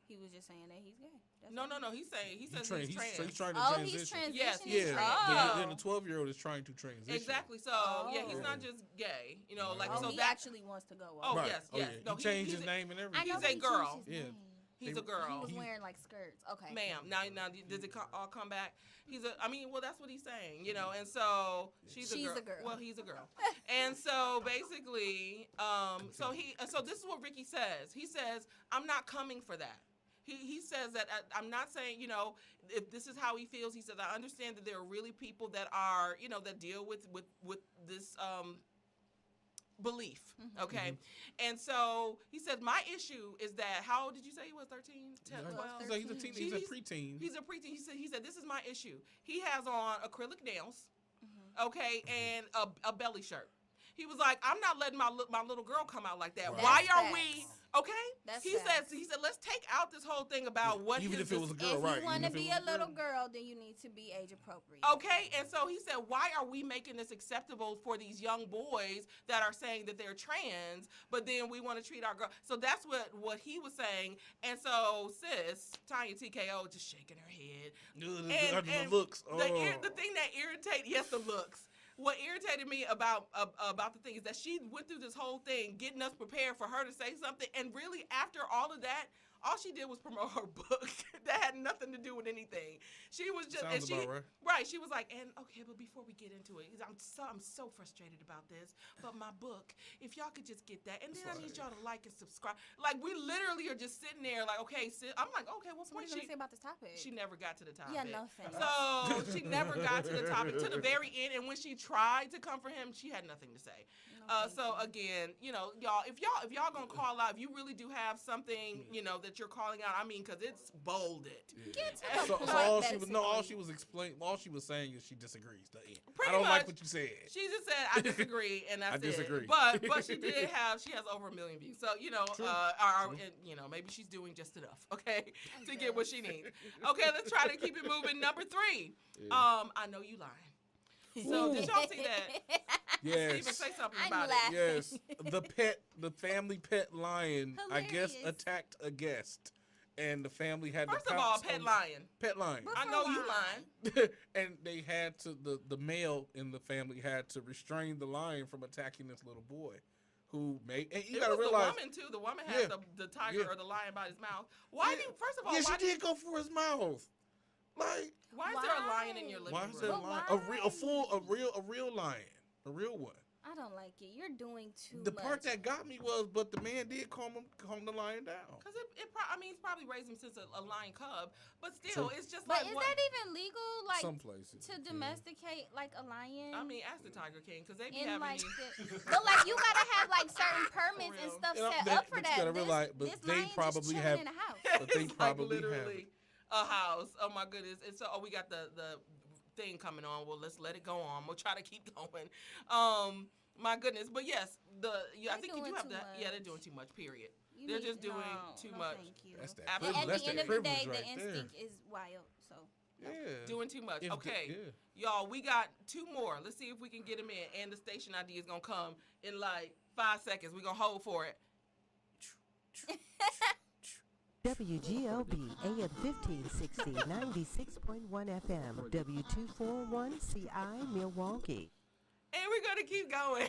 he was just saying that he's gay. That's No. He says he's trans. So he's trying to Oh, transition. he's transitioning. Yes, Yeah, then the 12-year-old is trying to transition. Exactly. So yeah, he's not just gay. You know, like so he that actually wants to go. Oh Right. yes. Yeah. No, he changed his name and everything. He's a girl. Yeah. He's a girl. He was wearing like skirts. Okay. Ma'am, now does it all come back? Well, that's what he's saying, you know. And so she's a girl. Well, he's a girl. And so basically, so this is what Ricky says. He says, "I'm not coming for that." He says that I'm not saying, you know, if this is how he feels. He says, I understand that there are really people that are, you know, that deal with this belief, okay? And so he said, my issue is that, how old did you say he was, 13, 10, 12? He's a teen. He's a preteen. He's a preteen. He said, this is my issue. He has on acrylic nails, okay, and a belly shirt. He was like, I'm not letting my little girl come out like that. Right. Why are we? Okay. He said, let's take out this whole thing about what. Even if it was a girl, right? If you want to be a little girl, then you need to be age appropriate. Okay. And so he said, why are we making this acceptable for these young boys that are saying that they're trans, but then we want to treat our girl? So that's what he was saying. And so sis Tanya TKO just shaking her head. The looks. The thing that irritated, the looks. What irritated me about the thing is that she went through this whole thing getting us prepared for her to say something, and really after all of that, all she did was promote her book that had nothing to do with anything. She was just right. She was like, and okay, but before we get into it, I'm so frustrated about this. But my book, if y'all could just get that, and then I need y'all to like and subscribe. Like, we literally are just sitting there, like, okay, I'm like, okay, what point she say about this topic? She never got to the topic. Yeah, no thanks. So she never got to the topic to the very end, and when she tried to come for him, she had nothing to say. So again, you know, y'all, if y'all gonna call out, if you really do have something, you know, that you're calling out, I mean, because it's bolded. Get to the point. All she was saying is she disagrees. I don't like what you said. She just said, I disagree, and that's I disagree. it. But she has over 1 million views. So, you know, you know, maybe she's doing just enough, okay, to get what she needs. Okay, let's try to keep it moving. Number 3. Yeah. I know you lying. So did y'all see that? Yes. Steven, say something about laughing. it. Yes. The family pet lion, Hilarious. I guess, attacked a guest. And the family had First to of all, pet lion. Pet lion. I know you lying. And they had to, the male in the family had to restrain the lion from attacking this little boy. Who made, and you gotta realize, the woman too. The woman had the tiger or the lion by his mouth. First of all, she did go for his mouth. Like, why is there a lion in your living room? Why is there a lion? A real lion, a real one. I don't like it. You're doing too much. The part that got me was, but the man did calm the lion down. Because he's probably raised him since a lion cub, but still, it's just but is that even legal? Like, some places to domesticate like a lion? I mean, ask the Tiger King, because they be having like these. But like, you gotta have like certain permits and stuff set up for that. You gotta realize, but they probably have. In a house. But they probably literally a house. Oh my goodness! And so, we got the thing coming on. Well, let's let it go on. We'll try to keep going. My goodness, but yes, I think you do have that. Yeah, they're doing too much. Period. They're just doing too much. Thank you. That's that. At the end of the day, the instinct is wild. So. Yeah. Doing too much. Okay. Y'all, we got 2 more. Let's see if we can get them in. And the station ID is going to come in like 5 seconds. We're going to hold for it. WGLB AM 1560 96.1 FM W241CI Milwaukee. And we're going to keep going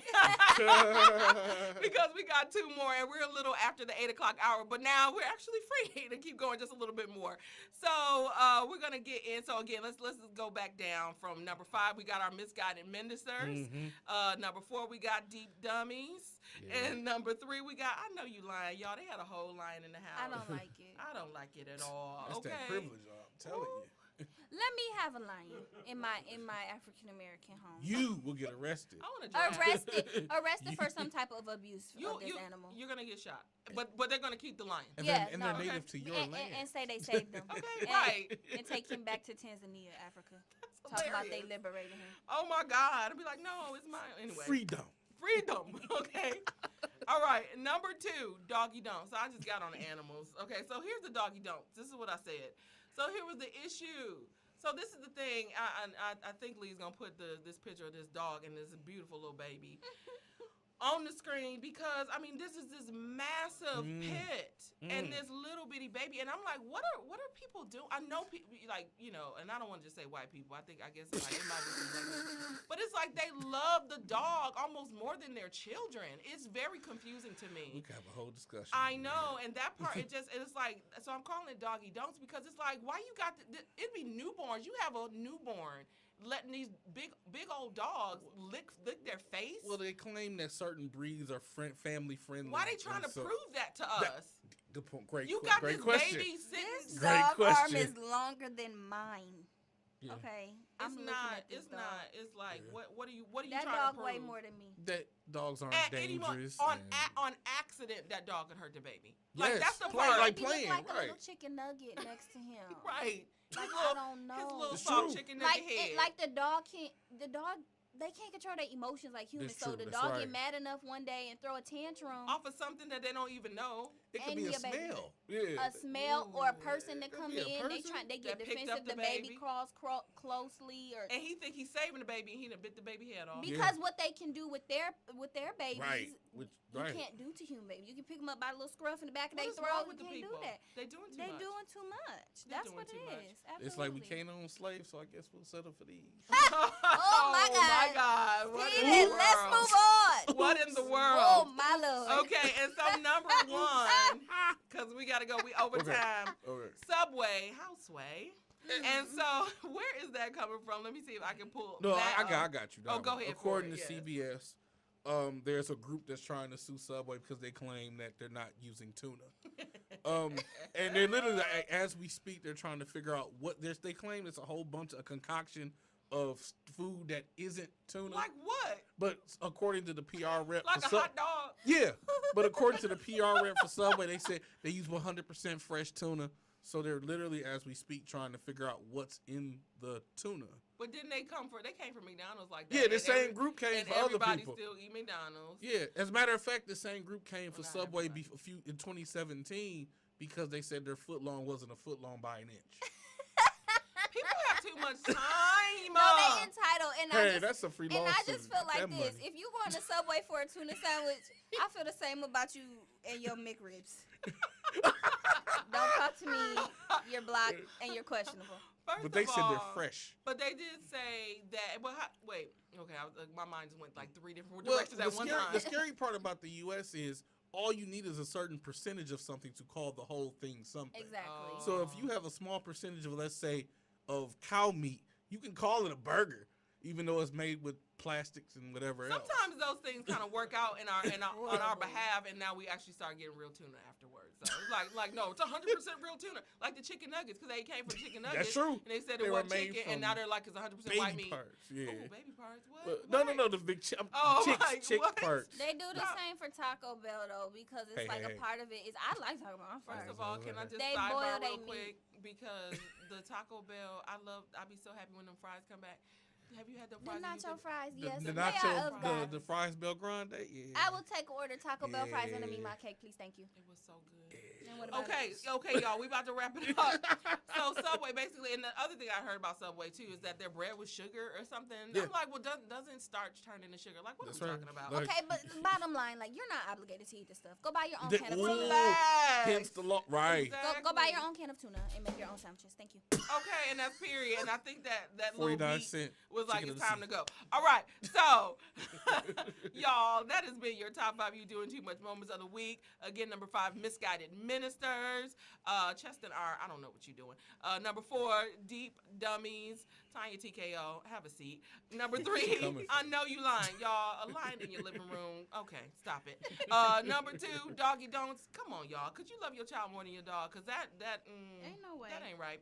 because we got 2 more and we're a little after the 8 o'clock hour, but now we're actually free to keep going just a little bit more. So we're going to get in. So again, let's go back down from number 5. We got our misguided ministers. Number 4, we got deep dummies. Yeah. And number 3, we got, I know you lying, y'all. They had a whole lion in the house. I don't like it. I don't like it at all. That's okay. that privilege, I'm telling you. Let me have a lion in my African American home. You will get arrested. I want to arrested for some type of abuse of this animal. You're gonna get shot, but they're gonna keep the lion. And they're native to your land. And say they saved them. Okay, right. And take him back to Tanzania, Africa. Talk about they liberating him. Oh my God! I'd be like, no, it's mine anyway. Freedom. Okay. All right. Number 2, doggy don'ts. So I just got on the animals. Okay. So here's the doggy don'ts. This is what I said. So here was the issue. So this is the thing. I think Lee's gonna put this picture of this dog and this beautiful little baby on the screen because I mean this is this massive pit and this little bitty baby and I'm like, what are people doing? I know people like, you know, and I don't want to just say white people. I guess like it might be some but it's like they love the dog almost more than their children. It's very confusing to me. We could have a whole discussion. I know, and that part it's like, so I'm calling it doggy don'ts because it's like, why you got it'd be newborns. You have a newborn letting these big old dogs lick their face. Well, they claim that certain breeds are family friendly. Why are they trying to prove that to us? Good point. Great. You got great this question. baby sitting. This dog arm is longer than mine. Yeah. Okay, It's not. It's like what are you trying to prove? That dog way more than me. That dogs aren't dangerous. On accident, that dog could hurt the baby. Yes, like that's the part. Like playing, like right? a little chicken nugget next to him. Right. Like I don't know. His little soft chicken nugget head. Like the dog. They can't control their emotions like humans. So the dog get mad enough one day and throw a tantrum off of something that they don't even know. It could be a smell. A smell or a person that come in. They get defensive. The baby crawls closely, and he think he's saving the baby, and he done bit the baby head off. Because what they can do with their babies, you can't do to human babies. You can pick them up by a little scruff in the back of their throat. You can't do that. They doing too much. That's what it is. Absolutely. It's like we can't own slaves, so I guess we'll settle for these. Oh my God! Let's move on. What in the world? Oh my Lord. Okay, and so number 1, because we gotta go. We overtime. Okay. Subway, Houseway. And so, where is that coming from? Let me see if I can pull. No, that I got you. Oh, go ahead. According to CBS, there's a group that's trying to sue Subway because they claim that they're not using tuna. And they're literally, as we speak, they're trying to figure out what they claim it's a whole bunch of concoction of food that isn't tuna. Like what? But according to the PR rep, like a hot dog. Yeah, but according to the PR rep for Subway, they said they use 100% fresh tuna. So they're literally, as we speak, trying to figure out what's in the tuna. But didn't they they came from McDonald's like that? Yeah, the same group came for other people. Everybody still eat McDonald's. Yeah, as a matter of fact, the same group came for Subway in 2017 because they said their footlong wasn't a footlong by an inch. People have too much time. No, they entitled. And that's a free lawsuit. And I just feel like this. If you go to Subway for a tuna sandwich, I feel the same about you and your McRibs. Don't talk to me. You're blocked and you're questionable. But they said they're fresh. But they did say that. But wait, okay, my mind just went like 3 different directions at one time. The scary part about the U.S. is all you need is a certain percentage of something to call the whole thing something. Exactly. So if you have a small percentage of, let's say, of cow meat, you can call it a burger, even though it's made with plastics and whatever else. Sometimes those things kind of work out on our behalf, and now we actually start getting real tuna afterwards. So it's like no, it's 100% real tuna, like the chicken nuggets, because they came from chicken nuggets. That's true. And they said it was chicken, and now they're like it's 100% white meat. Parts, yeah. Ooh, baby parts. What? No, the big chick parts. They do the same for Taco Bell though, because it's a part of it is I like Taco Bell. First of all, can I just sidebar real quick because the Taco Bell, I be so happy when them fries come back. Have you had the fries? The nacho fries, yes. The fries Bel Grande, yeah. I will take order Taco Bell fries and meet my cake, please. Thank you. It was so good. Yeah. Okay, y'all. We about to wrap it up. So Subway, basically, and the other thing I heard about Subway too is that their bread was sugar or something. Yeah. I'm like, well, doesn't starch turn into sugar? Like, what are we talking about? Okay, but bottom line, like, you're not obligated to eat this stuff. Go buy your own can of tuna. Hence the law, right? Exactly. Go buy your own can of tuna and make your own sandwiches. Thank you. Okay, and that's period. And I think that little beat was like, it's time to go. All right, so y'all, that has been your top 5 You Doing Too Much moments of the week. Again, number 5, misguided ministers. Cheston R, I don't know what you're doing. Number 4, deep dummies. Tanya TKO, have a seat. Number 3, I know you lying, y'all. A lion in your living room. Okay, stop it. Number 2, doggy don'ts. Come on, y'all. Could you love your child more than your dog? Cause that ain't no way. That ain't ain't right.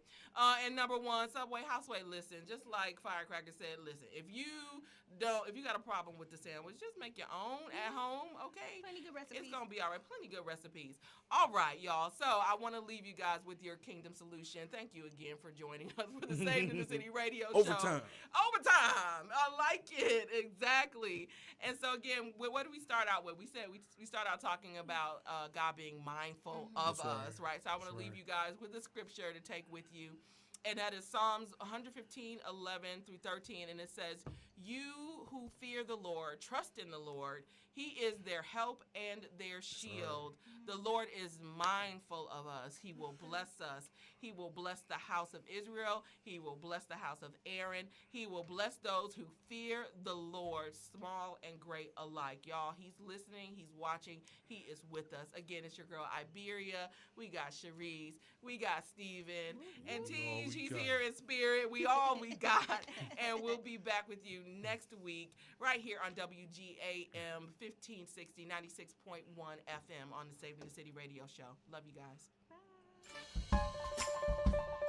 And number one, Subway Houseway, listen, just like Firecracker said, listen, if you got a problem with the sandwich, just make your own at home, okay? Plenty good recipes. It's going to be all right. Plenty good recipes. All right, y'all. So I want to leave you guys with your kingdom solution. Thank you again for joining us for the Saved in the City radio show. Overtime. I like it. Exactly. And so, again, what do we start out with? We said we start out talking about God being mindful of us, right? So I want to leave you guys with a scripture to take with you. And that is Psalms 115, 11 through 13. And it says, you who fear the Lord, trust in the Lord. He is their help and their shield. The Lord is mindful of us. He will bless us. He will bless the house of Israel. He will bless the house of Aaron. He will bless those who fear the Lord, small and great alike. Y'all, he's listening. He's watching. He is with us. Again, it's your girl, Iberia. We got Cherise. We got Steven. And Tej, he's here in spirit. We got. And we'll be back with you next week right here on WGAM 1560 96.1 FM on the Saving the City radio show. Love you guys. Bye.